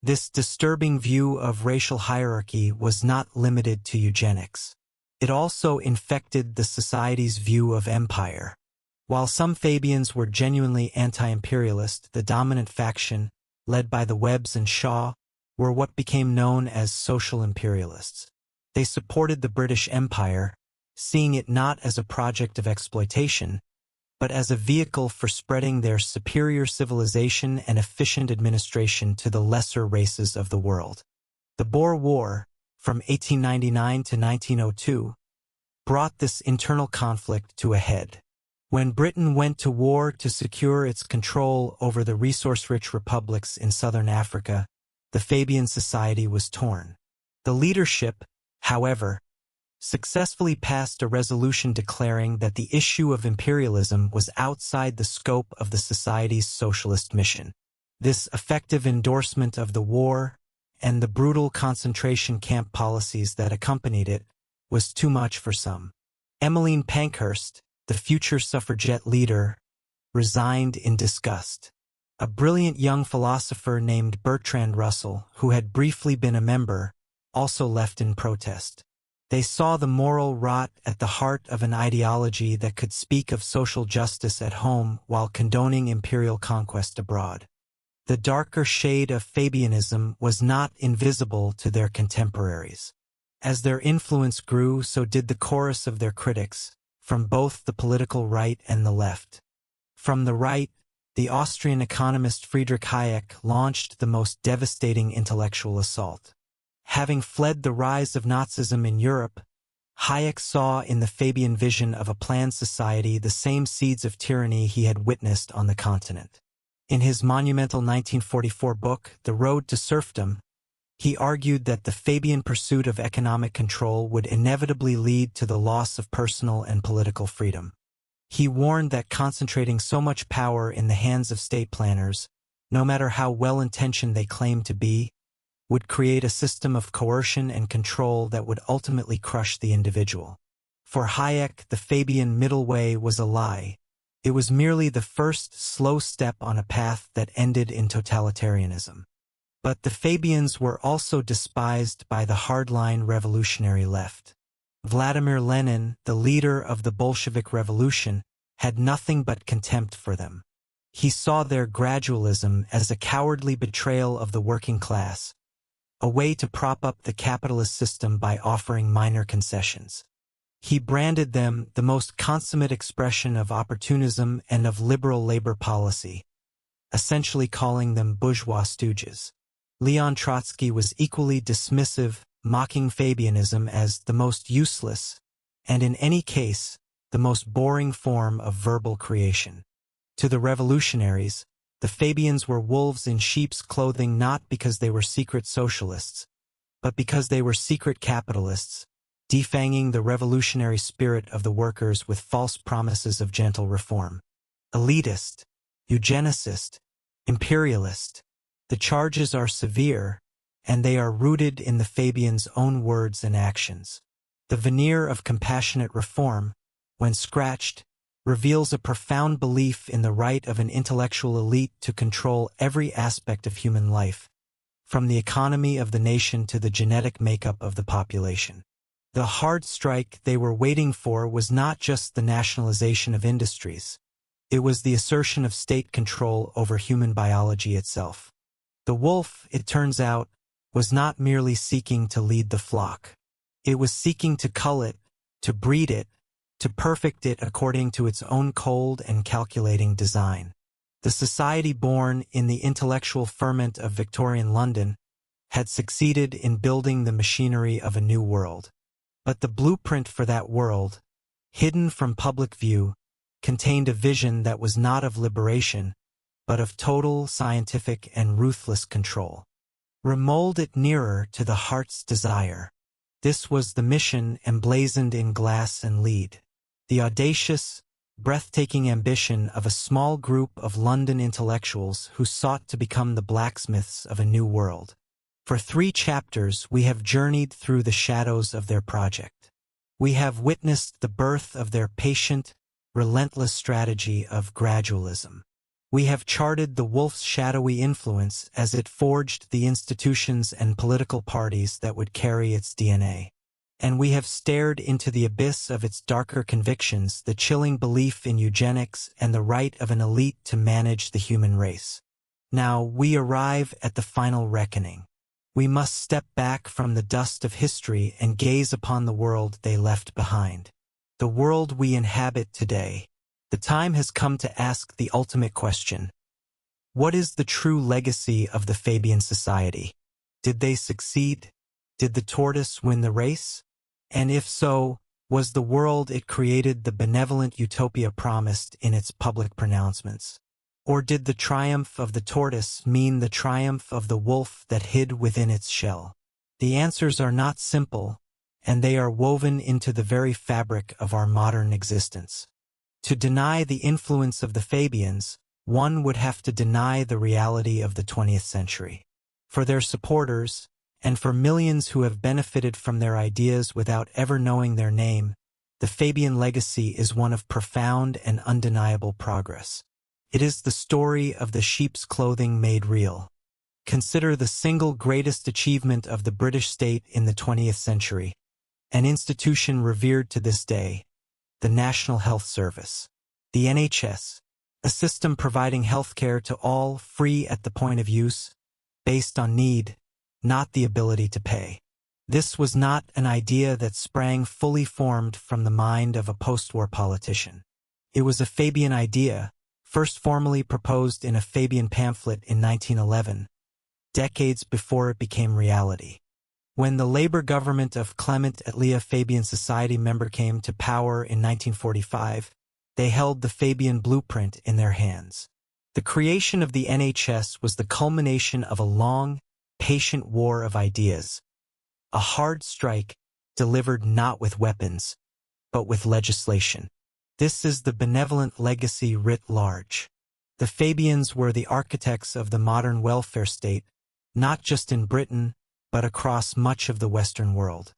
This disturbing view of racial hierarchy was not limited to eugenics. It also infected the society's view of empire. While some Fabians were genuinely anti-imperialist, the dominant faction, led by the Webbs and Shaw, were what became known as social imperialists. They supported the British Empire, seeing it not as a project of exploitation, but as a vehicle for spreading their superior civilization and efficient administration to the lesser races of the world. The Boer War, from 1899 to 1902, brought this internal conflict to a head. When Britain went to war to secure its control over the resource-rich republics in southern Africa, the Fabian society was torn. The leadership, however, successfully passed a resolution declaring that the issue of imperialism was outside the scope of the society's socialist mission. This effective endorsement of the war and the brutal concentration camp policies that accompanied it was too much for some. Emmeline Pankhurst, the future suffragette leader, resigned in disgust. A brilliant young philosopher named Bertrand Russell, who had briefly been a member, also left in protest. They saw the moral rot at the heart of an ideology that could speak of social justice at home while condoning imperial conquest abroad. The darker shade of Fabianism was not invisible to their contemporaries. As their influence grew, so did the chorus of their critics, from both the political right and the left. From the right, the Austrian economist Friedrich Hayek launched the most devastating intellectual assault. Having fled the rise of Nazism in Europe, Hayek saw in the Fabian vision of a planned society the same seeds of tyranny he had witnessed on the continent. In his monumental 1944 book, The Road to Serfdom, he argued that the Fabian pursuit of economic control would inevitably lead to the loss of personal and political freedom. He warned that concentrating so much power in the hands of state planners, no matter how well-intentioned they claimed to be, would create a system of coercion and control that would ultimately crush the individual. For Hayek, the Fabian middle way was a lie. It was merely the first slow step on a path that ended in totalitarianism. But the Fabians were also despised by the hardline revolutionary left. Vladimir Lenin, the leader of the Bolshevik Revolution, had nothing but contempt for them. He saw their gradualism as a cowardly betrayal of the working class, a way to prop up the capitalist system by offering minor concessions. He branded them the most consummate expression of opportunism and of liberal labor policy, essentially calling them bourgeois stooges. Leon Trotsky was equally dismissive, mocking Fabianism as the most useless, and in any case, the most boring form of verbal creation. To the revolutionaries, the Fabians were wolves in sheep's clothing not because they were secret socialists, but because they were secret capitalists, defanging the revolutionary spirit of the workers with false promises of gentle reform. Elitist, eugenicist, imperialist. The charges are severe, and they are rooted in the Fabians' own words and actions. The veneer of compassionate reform, when scratched, reveals a profound belief in the right of an intellectual elite to control every aspect of human life, from the economy of the nation to the genetic makeup of the population. The hard strike they were waiting for was not just the nationalization of industries. It was the assertion of state control over human biology itself. The wolf, it turns out, was not merely seeking to lead the flock. It was seeking to cull it, to breed it, to perfect it according to its own cold and calculating design. The society born in the intellectual ferment of Victorian London had succeeded in building the machinery of a new world. But the blueprint for that world, hidden from public view, contained a vision that was not of liberation, but of total, scientific, and ruthless control. Remold it nearer to the heart's desire. This was the mission emblazoned in glass and lead. The audacious, breathtaking ambition of a small group of London intellectuals who sought to become the blacksmiths of a new world. For 3 chapters, we have journeyed through the shadows of their project. We have witnessed the birth of their patient, relentless strategy of gradualism. We have charted the wolf's shadowy influence as it forged the institutions and political parties that would carry its DNA. And we have stared into the abyss of its darker convictions, the chilling belief in eugenics and the right of an elite to manage the human race. Now we arrive at the final reckoning. We must step back from the dust of history and gaze upon the world they left behind. The world we inhabit today. The time has come to ask the ultimate question. What is the true legacy of the Fabian Society? Did they succeed? Did the tortoise win the race? And if so, was the world it created the benevolent utopia promised in its public pronouncements? Or did the triumph of the tortoise mean the triumph of the wolf that hid within its shell? The answers are not simple, and they are woven into the very fabric of our modern existence. To deny the influence of the Fabians, one would have to deny the reality of the 20th century. For their supporters, and for millions who have benefited from their ideas without ever knowing their name, the Fabian legacy is one of profound and undeniable progress. It is the story of the sheep's clothing made real. Consider the single greatest achievement of the British state in the 20th century, an institution revered to this day, the National Health Service. The NHS, a system providing healthcare to all free at the point of use, based on need, not the ability to pay. This was not an idea that sprang fully formed from the mind of a post-war politician. It was a Fabian idea, first formally proposed in a Fabian pamphlet in 1911, decades before it became reality. When the Labour government of Clement Attlee Fabian Society member came to power in 1945, they held the Fabian blueprint in their hands. The creation of the NHS was the culmination of a long, patient war of ideas, a hard strike delivered not with weapons, but with legislation. This is the benevolent legacy writ large. The Fabians were the architects of the modern welfare state, not just in Britain, but across much of the Western world.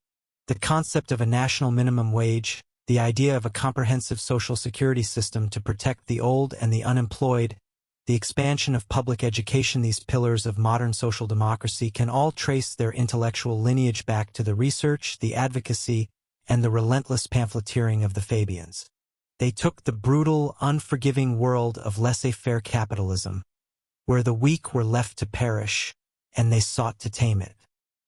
The concept of a national minimum wage, the idea of a comprehensive social security system to protect the old and the unemployed, the expansion of public education, these pillars of modern social democracy can all trace their intellectual lineage back to the research, the advocacy, and the relentless pamphleteering of the Fabians. They took the brutal, unforgiving world of laissez-faire capitalism, where the weak were left to perish, and they sought to tame it.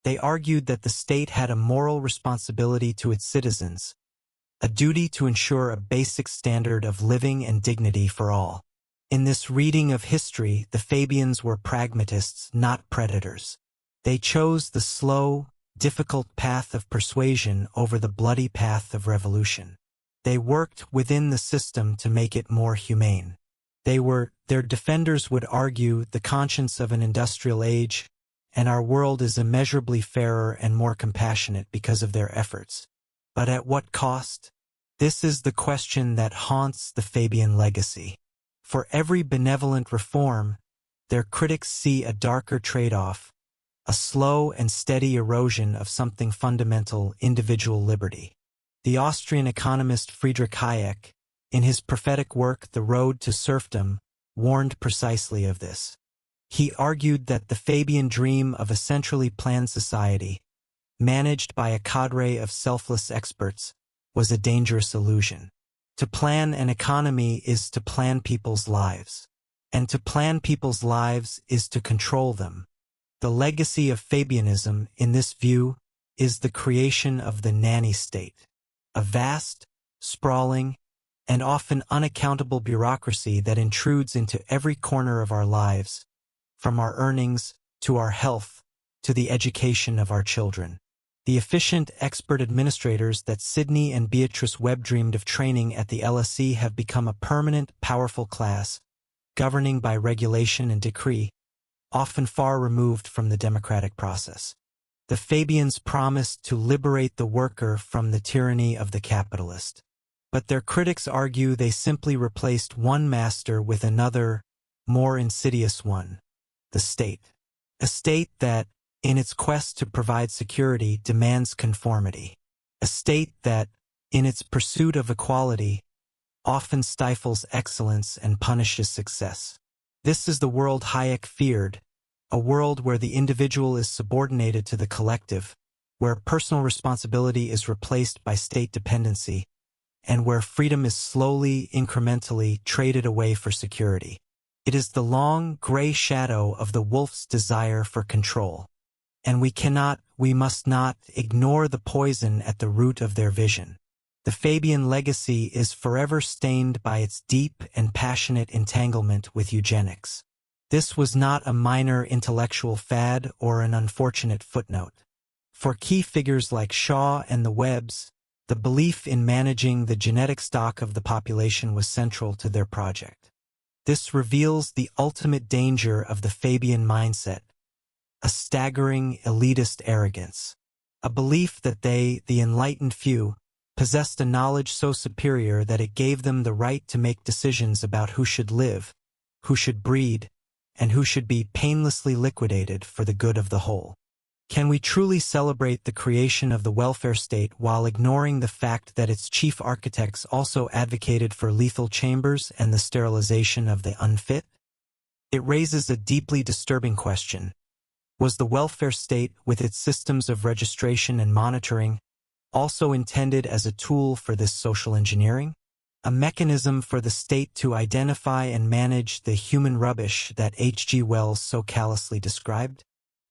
They argued that the state had a moral responsibility to its citizens, a duty to ensure a basic standard of living and dignity for all. In this reading of history, the Fabians were pragmatists, not predators. They chose the slow, difficult path of persuasion over the bloody path of revolution. They worked within the system to make it more humane. Their defenders would argue, the conscience of an industrial age, and our world is immeasurably fairer and more compassionate because of their efforts. But at what cost? This is the question that haunts the Fabian legacy. For every benevolent reform, their critics see a darker trade-off, a slow and steady erosion of something fundamental, individual liberty. The Austrian economist Friedrich Hayek, in his prophetic work The Road to Serfdom, warned precisely of this. He argued that the Fabian dream of a centrally planned society, managed by a cadre of selfless experts, was a dangerous illusion. To plan an economy is to plan people's lives. And to plan people's lives is to control them. The legacy of Fabianism, in this view, is the creation of the nanny state. A vast, sprawling, and often unaccountable bureaucracy that intrudes into every corner of our lives, from our earnings to our health to the education of our children. The efficient, expert administrators that Sidney and Beatrice Webb dreamed of training at the LSE have become a permanent, powerful class, governing by regulation and decree, often far removed from the democratic process. The Fabians promised to liberate the worker from the tyranny of the capitalist. But their critics argue they simply replaced one master with another, more insidious one, the state. A state that, in its quest to provide security, demands conformity. A state that, in its pursuit of equality, often stifles excellence and punishes success. This is the world Hayek feared, a world where the individual is subordinated to the collective, where personal responsibility is replaced by state dependency, and where freedom is slowly, incrementally traded away for security. It is the long, gray shadow of the wolf's desire for control. And we must not ignore the poison at the root of their vision. The Fabian legacy is forever stained by its deep and passionate entanglement with eugenics. This was not a minor intellectual fad or an unfortunate footnote. For key figures like Shaw and the Webbs, the belief in managing the genetic stock of the population was central to their project. This reveals the ultimate danger of the Fabian mindset, a staggering elitist arrogance, a belief that they, the enlightened few, possessed a knowledge so superior that it gave them the right to make decisions about who should live, who should breed, and who should be painlessly liquidated for the good of the whole. Can we truly celebrate the creation of the welfare state while ignoring the fact that its chief architects also advocated for lethal chambers and the sterilization of the unfit? It raises a deeply disturbing question. Was the welfare state, with its systems of registration and monitoring, also intended as a tool for this social engineering? A mechanism for the state to identify and manage the human rubbish that H.G. Wells so callously described?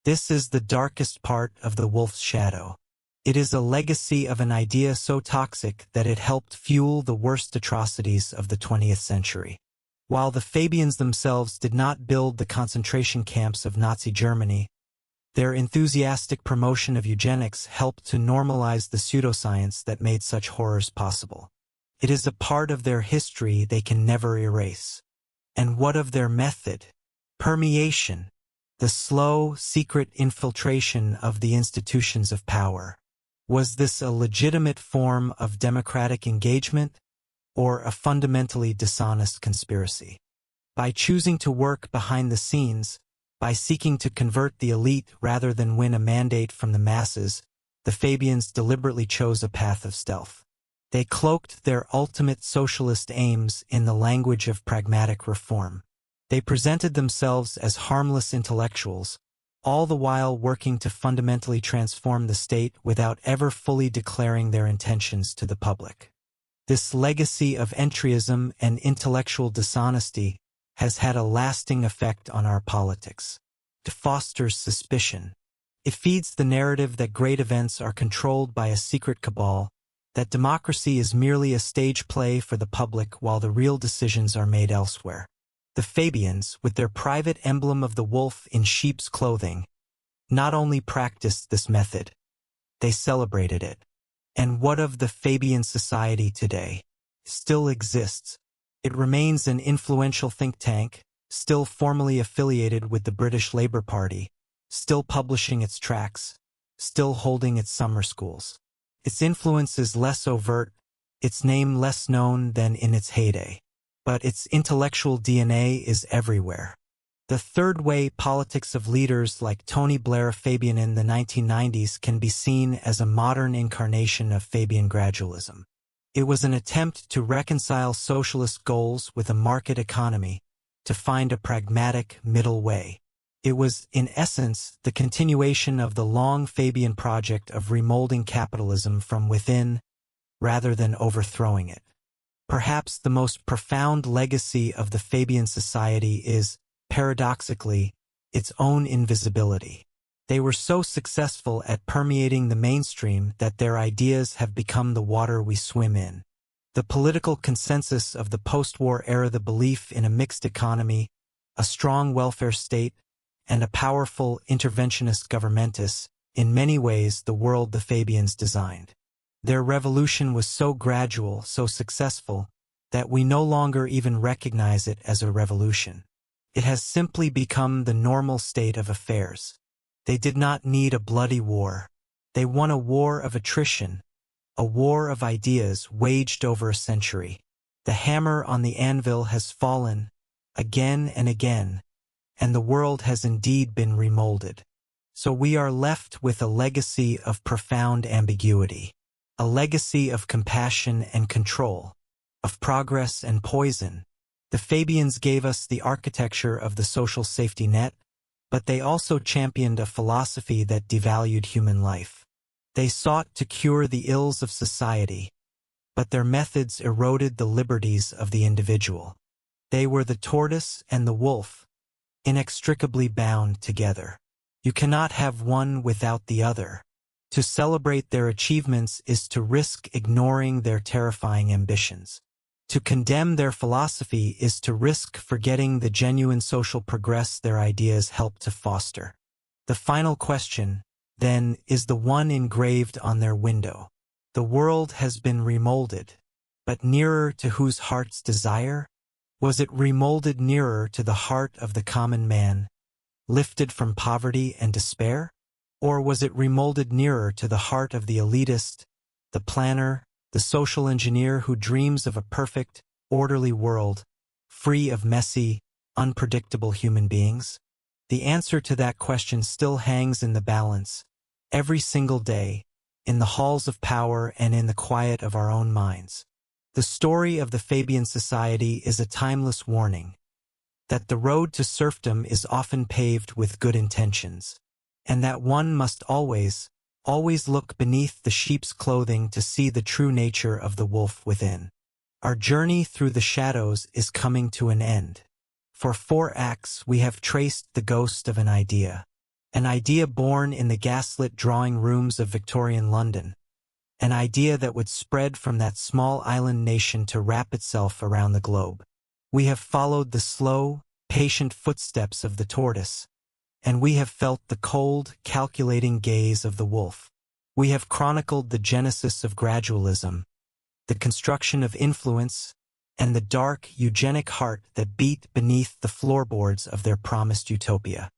This is the darkest part of the wolf's shadow. It is a legacy of an idea so toxic that it helped fuel the worst atrocities of the 20th century. While the Fabians themselves did not build the concentration camps of Nazi Germany, their enthusiastic promotion of eugenics helped to normalize the pseudoscience that made such horrors possible. It is a part of their history they can never erase. And what of their method? Permeation, the slow, secret infiltration of the institutions of power. Was this a legitimate form of democratic engagement, or a fundamentally dishonest conspiracy? By choosing to work behind the scenes, by seeking to convert the elite rather than win a mandate from the masses, the Fabians deliberately chose a path of stealth. They cloaked their ultimate socialist aims in the language of pragmatic reform. They presented themselves as harmless intellectuals, all the while working to fundamentally transform the state without ever fully declaring their intentions to the public. This legacy of entryism and intellectual dishonesty has had a lasting effect on our politics. It fosters suspicion. It feeds the narrative that great events are controlled by a secret cabal, that democracy is merely a stage play for the public while the real decisions are made elsewhere. The Fabians, with their private emblem of the wolf in sheep's clothing, not only practiced this method, they celebrated it. And what of the Fabian Society today? Still exists. It remains an influential think tank, still formally affiliated with the British Labour Party, still publishing its tracts, still holding its summer schools. Its influence is less overt, its name less known than in its heyday. But its intellectual DNA is everywhere. The third-way politics of leaders like Tony Blair Fabian in the 1990s can be seen as a modern incarnation of Fabian gradualism. It was an attempt to reconcile socialist goals with a market economy, to find a pragmatic middle way. It was, in essence, the continuation of the long Fabian project of remolding capitalism from within, rather than overthrowing it. Perhaps the most profound legacy of the Fabian Society is, paradoxically, its own invisibility. They were so successful at permeating the mainstream that their ideas have become the water we swim in. The political consensus of the post-war era, the belief in a mixed economy, a strong welfare state, and a powerful interventionist governmentus, in many ways the world the Fabians designed. Their revolution was so gradual, so successful, that we no longer even recognize it as a revolution. It has simply become the normal state of affairs. They did not need a bloody war. They won a war of attrition, a war of ideas waged over a century. The hammer on the anvil has fallen, again and again, and the world has indeed been remolded. So we are left with a legacy of profound ambiguity, a legacy of compassion and control, of progress and poison. The Fabians gave us the architecture of the social safety net, but they also championed a philosophy that devalued human life. They sought to cure the ills of society, but their methods eroded the liberties of the individual. They were the tortoise and the wolf, inextricably bound together. You cannot have one without the other. To celebrate their achievements is to risk ignoring their terrifying ambitions. To condemn their philosophy is to risk forgetting the genuine social progress their ideas helped to foster. The final question, then, is the one engraved on their window. The world has been remolded, but nearer to whose heart's desire? Was it remolded nearer to the heart of the common man, lifted from poverty and despair? Or was it remolded nearer to the heart of the elitist, the planner, the social engineer who dreams of a perfect, orderly world, free of messy, unpredictable human beings? The answer to that question still hangs in the balance, every single day, in the halls of power and in the quiet of our own minds. The story of the Fabian Society is a timeless warning that the road to serfdom is often paved with good intentions, and that one must always look beneath the sheep's clothing to see the true nature of the wolf within. Our journey through the shadows is coming to an end. For 4 acts we have traced the ghost of an idea born in the gaslit drawing rooms of Victorian London, an idea that would spread from that small island nation to wrap itself around the globe. We have followed the slow, patient footsteps of the tortoise, and we have felt the cold, calculating gaze of the wolf. We have chronicled the genesis of gradualism, the construction of influence, and the dark, eugenic heart that beat beneath the floorboards of their promised utopia.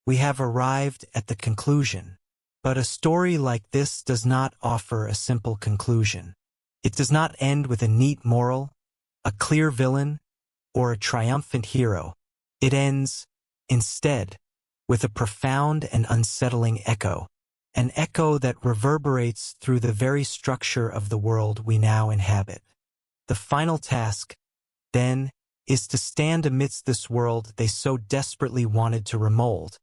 We have arrived at the conclusion. But a story like this does not offer a simple conclusion. It does not end with a neat moral, a clear villain, or a triumphant hero. It ends, instead, with a profound and unsettling echo, an echo that reverberates through the very structure of the world we now inhabit. The final task, then, is to stand amidst this world they so desperately wanted to remold,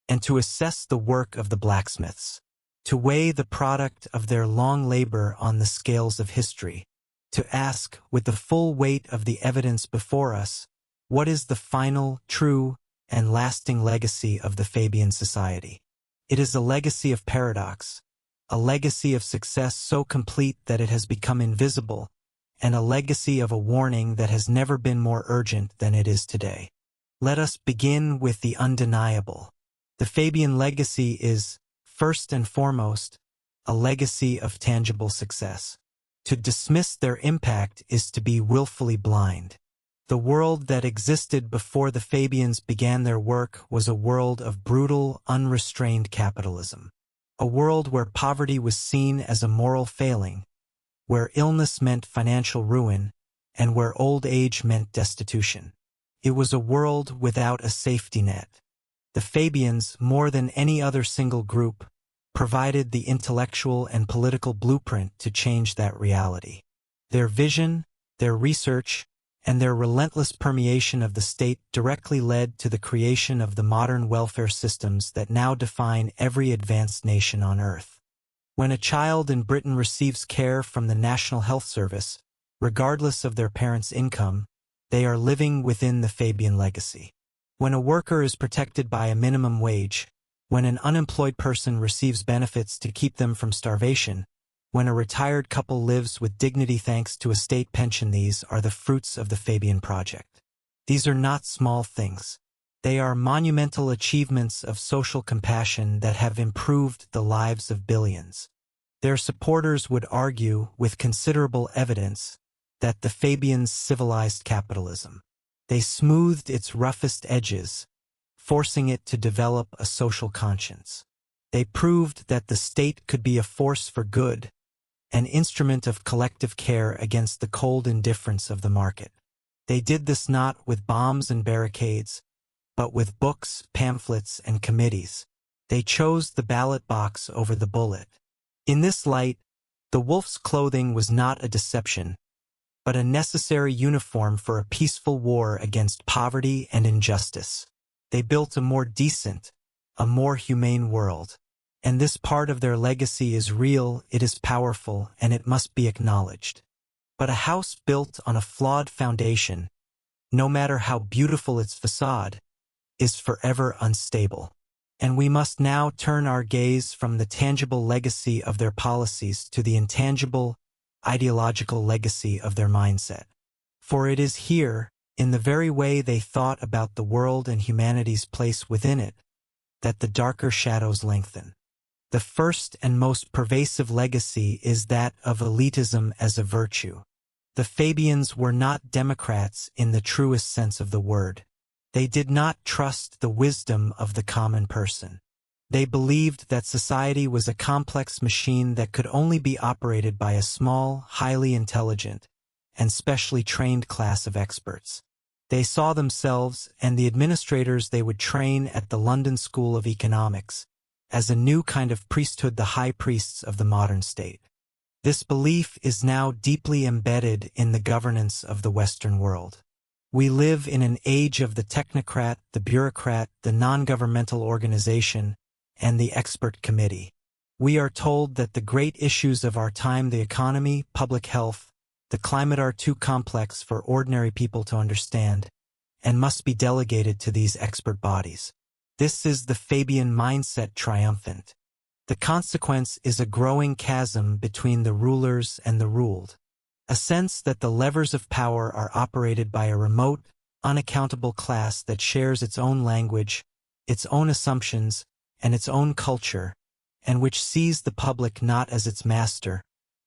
and to assess the work of the blacksmiths, to weigh the product of their long labor on the scales of history, to ask, with the full weight of the evidence before us, what is the final, true, and lasting legacy of the Fabian Society? It is a legacy of paradox, a legacy of success so complete that it has become invisible, and a legacy of a warning that has never been more urgent than it is today. Let us begin with the undeniable. The Fabian legacy is, first and foremost, a legacy of tangible success. To dismiss their impact is to be willfully blind. The world that existed before the Fabians began their work was a world of brutal, unrestrained capitalism. A world where poverty was seen as a moral failing, where illness meant financial ruin, and where old age meant destitution. It was a world without a safety net. The Fabians, more than any other single group, provided the intellectual and political blueprint to change that reality. Their vision, their research, and their relentless permeation of the state directly led to the creation of the modern welfare systems that now define every advanced nation on Earth. When a child in Britain receives care from the National Health Service, regardless of their parents' income, they are living within the Fabian legacy. When a worker is protected by a minimum wage, when an unemployed person receives benefits to keep them from starvation, when a retired couple lives with dignity thanks to a state pension, these are the fruits of the Fabian project. These are not small things. They are monumental achievements of social compassion that have improved the lives of billions. Their supporters would argue, with considerable evidence, that the Fabians civilized capitalism. They smoothed its roughest edges, forcing it to develop a social conscience. They proved that the state could be a force for good, an instrument of collective care against the cold indifference of the market. They did this not with bombs and barricades, but with books, pamphlets, and committees. They chose the ballot box over the bullet. In this light, the wolf's clothing was not a deception, but a necessary uniform for a peaceful war against poverty and injustice. They built a more decent, a more humane world. And this part of their legacy is real, it is powerful, and it must be acknowledged. But a house built on a flawed foundation, no matter how beautiful its facade, is forever unstable. And we must now turn our gaze from the tangible legacy of their policies to the intangible, ideological legacy of their mindset. For it is here, in the very way they thought about the world and humanity's place within it, that the darker shadows lengthen. The first and most pervasive legacy is that of elitism as a virtue. The Fabians were not democrats in the truest sense of the word. They did not trust the wisdom of the common person. They believed that society was a complex machine that could only be operated by a small, highly intelligent, and specially trained class of experts. They saw themselves and the administrators they would train at the London School of Economics as a new kind of priesthood, the high priests of the modern state. This belief is now deeply embedded in the governance of the Western world. We live in an age of the technocrat, the bureaucrat, the non-governmental organization, and the expert committee. We are told that the great issues of our time, the economy, public health, the climate, are too complex for ordinary people to understand and must be delegated to these expert bodies. This is the Fabian mindset triumphant. The consequence is a growing chasm between the rulers and the ruled. A sense that the levers of power are operated by a remote, unaccountable class that shares its own language, its own assumptions, and its own culture, and which sees the public not as its master,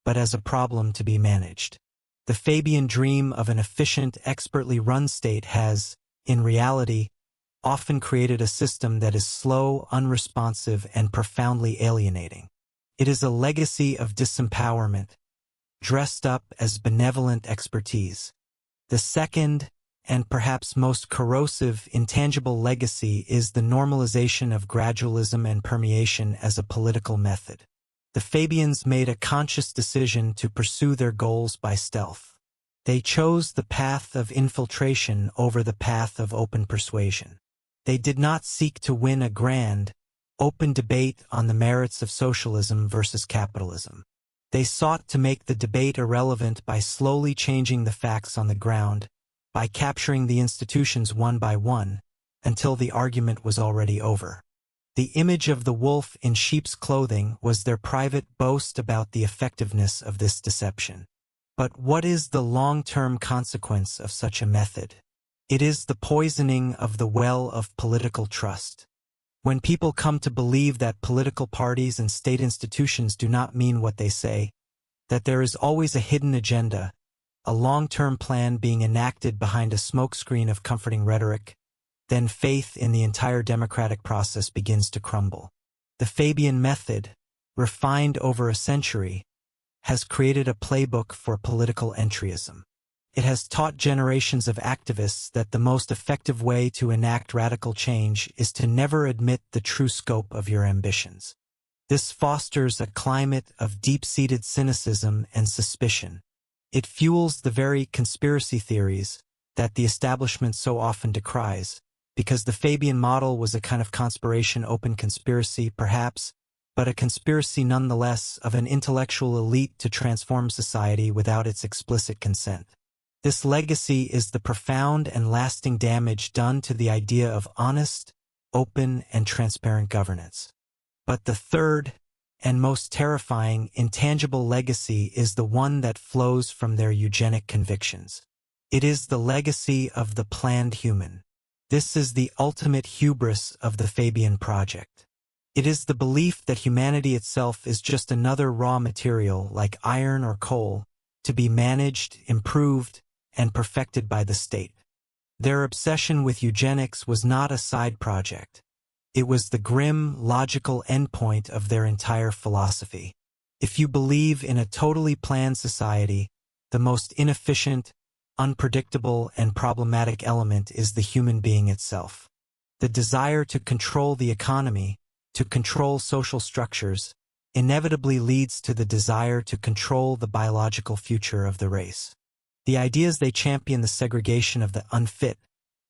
but as a problem to be managed. The Fabian dream of an efficient, expertly run state has, in reality, often created a system that is slow, unresponsive, and profoundly alienating. It is a legacy of disempowerment, dressed up as benevolent expertise. The second, and perhaps most corrosive, intangible legacy is the normalization of gradualism and permeation as a political method. The Fabians made a conscious decision to pursue their goals by stealth. They chose the path of infiltration over the path of open persuasion. They did not seek to win a grand, open debate on the merits of socialism versus capitalism. They sought to make the debate irrelevant by slowly changing the facts on the ground, by capturing the institutions one by one, until the argument was already over. The image of the wolf in sheep's clothing was their private boast about the effectiveness of this deception. But what is the long-term consequence of such a method? It is the poisoning of the well of political trust. When people come to believe that political parties and state institutions do not mean what they say, that there is always a hidden agenda, a long-term plan being enacted behind a smokescreen of comforting rhetoric, then faith in the entire democratic process begins to crumble. The Fabian method, refined over a century, has created a playbook for political entryism. It has taught generations of activists that the most effective way to enact radical change is to never admit the true scope of your ambitions. This fosters a climate of deep-seated cynicism and suspicion. It fuels the very conspiracy theories that the establishment so often decries, because the Fabian model was a kind of conspiration, open conspiracy perhaps, but a conspiracy nonetheless of an intellectual elite to transform society without its explicit consent. This legacy is the profound and lasting damage done to the idea of honest, open, and transparent governance. But the third and most terrifying, intangible legacy is the one that flows from their eugenic convictions. It is the legacy of the planned human. This is the ultimate hubris of the Fabian project. It is the belief that humanity itself is just another raw material like iron or coal, to be managed, improved, and perfected by the state. Their obsession with eugenics was not a side project. It was the grim, logical endpoint of their entire philosophy. If you believe in a totally planned society, the most inefficient, unpredictable, and problematic element is the human being itself. The desire to control the economy, to control social structures, inevitably leads to the desire to control the biological future of the race. The ideas they champion: the segregation of the unfit,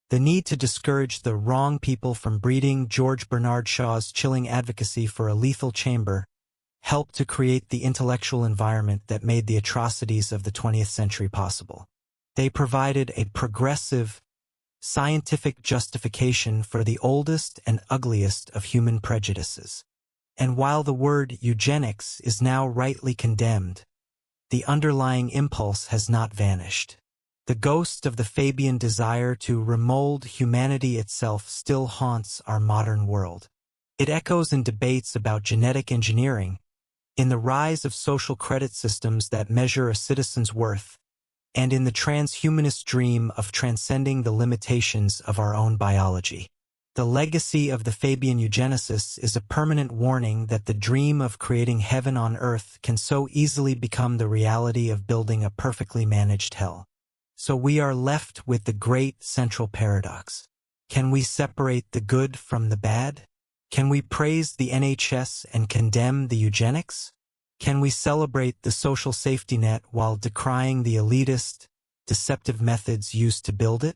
the need to discourage the wrong people from breeding, George Bernard Shaw's chilling advocacy for a lethal chamber, helped to create the intellectual environment that made the atrocities of the 20th century possible. They provided a progressive, scientific justification for the oldest and ugliest of human prejudices. And while the word eugenics is now rightly condemned, the underlying impulse has not vanished. The ghost of the Fabian desire to remold humanity itself still haunts our modern world. It echoes in debates about genetic engineering, in the rise of social credit systems that measure a citizen's worth, and in the transhumanist dream of transcending the limitations of our own biology. The legacy of the Fabian eugenicists is a permanent warning that the dream of creating heaven on earth can so easily become the reality of building a perfectly managed hell. So we are left with the great central paradox. Can we separate the good from the bad? Can we praise the NHS and condemn the eugenics? Can we celebrate the social safety net while decrying the elitist, deceptive methods used to build it?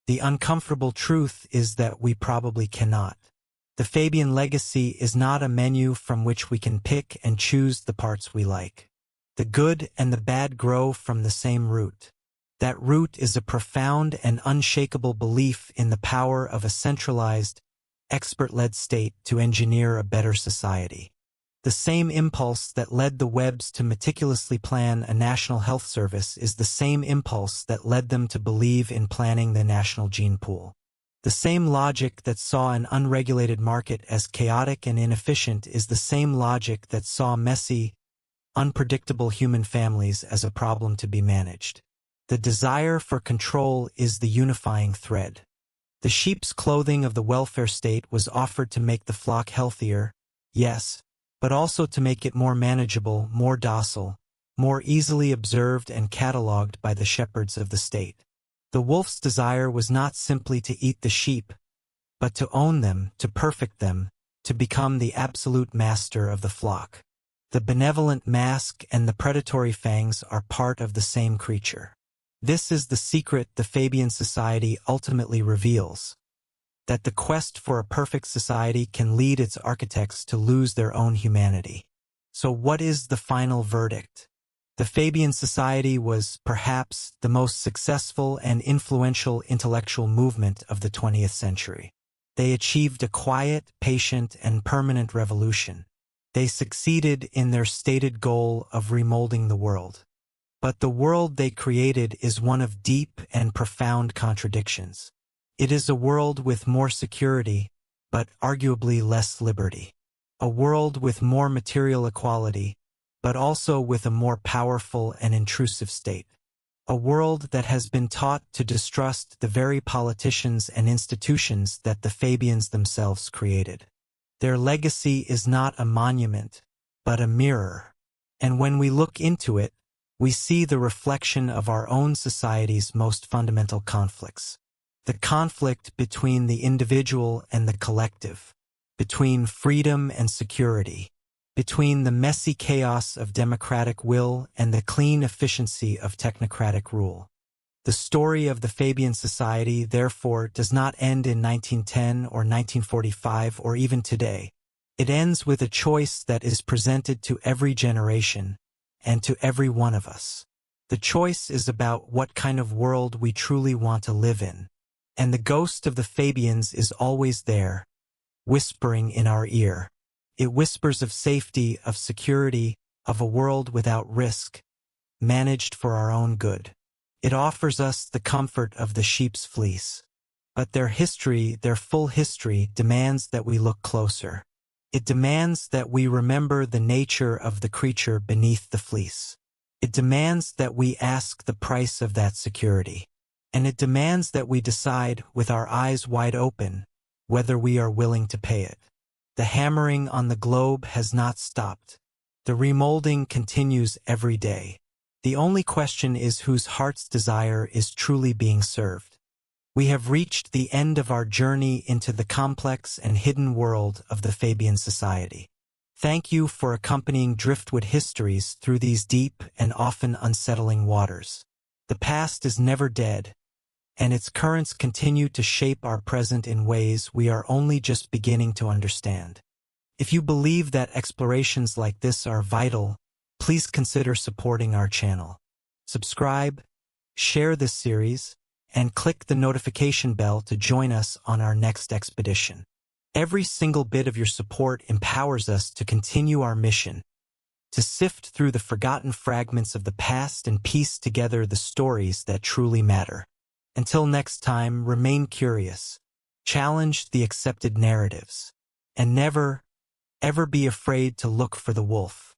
The uncomfortable truth is that we probably cannot. The Fabian legacy is not a menu from which we can pick and choose the parts we like. The good and the bad grow from the same root. That root is a profound and unshakable belief in the power of a centralized, expert-led state to engineer a better society. The same impulse that led the Webbs to meticulously plan a national health service is the same impulse that led them to believe in planning the national gene pool. The same logic that saw an unregulated market as chaotic and inefficient is the same logic that saw messy, unpredictable human families as a problem to be managed. The desire for control is the unifying thread. The sheep's clothing of the welfare state was offered to make the flock healthier, yes, but also to make it more manageable, more docile, more easily observed and catalogued by the shepherds of the state. The wolf's desire was not simply to eat the sheep, but to own them, to perfect them, to become the absolute master of the flock. The benevolent mask and the predatory fangs are part of the same creature. This is the secret the Fabian society ultimately reveals, that the quest for a perfect society can lead its architects to lose their own humanity. So what is the final verdict? The Fabian society was perhaps the most successful and influential intellectual movement of the 20th century. They achieved a quiet, patient, and permanent revolution. They succeeded in their stated goal of remolding the world. But the world they created is one of deep and profound contradictions. It is a world with more security, but arguably less liberty. A world with more material equality, but also with a more powerful and intrusive state. A world that has been taught to distrust the very politicians and institutions that the Fabians themselves created. Their legacy is not a monument, but a mirror. And when we look into it, we see the reflection of our own society's most fundamental conflicts. The conflict between the individual and the collective, between freedom and security, between the messy chaos of democratic will and the clean efficiency of technocratic rule. The story of the Fabian society, therefore, does not end in 1910 or 1945 or even today. It ends with a choice that is presented to every generation and to every one of us. The choice is about what kind of world we truly want to live in. And the ghost of the Fabians is always there, whispering in our ear. It whispers of safety, of security, of a world without risk, managed for our own good. It offers us the comfort of the sheep's fleece. But their history, their full history, demands that we look closer. It demands that we remember the nature of the creature beneath the fleece. It demands that we ask the price of that security. And it demands that we decide, with our eyes wide open, whether we are willing to pay it. The hammering on the globe has not stopped. The remolding continues every day. The only question is whose heart's desire is truly being served. We have reached the end of our journey into the complex and hidden world of the Fabian Society. Thank you for accompanying Driftwood Histories through these deep and often unsettling waters. The past is never dead, and its currents continue to shape our present in ways we are only just beginning to understand. If you believe that explorations like this are vital, please consider supporting our channel. Subscribe, share this series, and click the notification bell to join us on our next expedition. Every single bit of your support empowers us to continue our mission, to sift through the forgotten fragments of the past and piece together the stories that truly matter. Until next time, remain curious, challenge the accepted narratives, and never, ever be afraid to look for the wolf.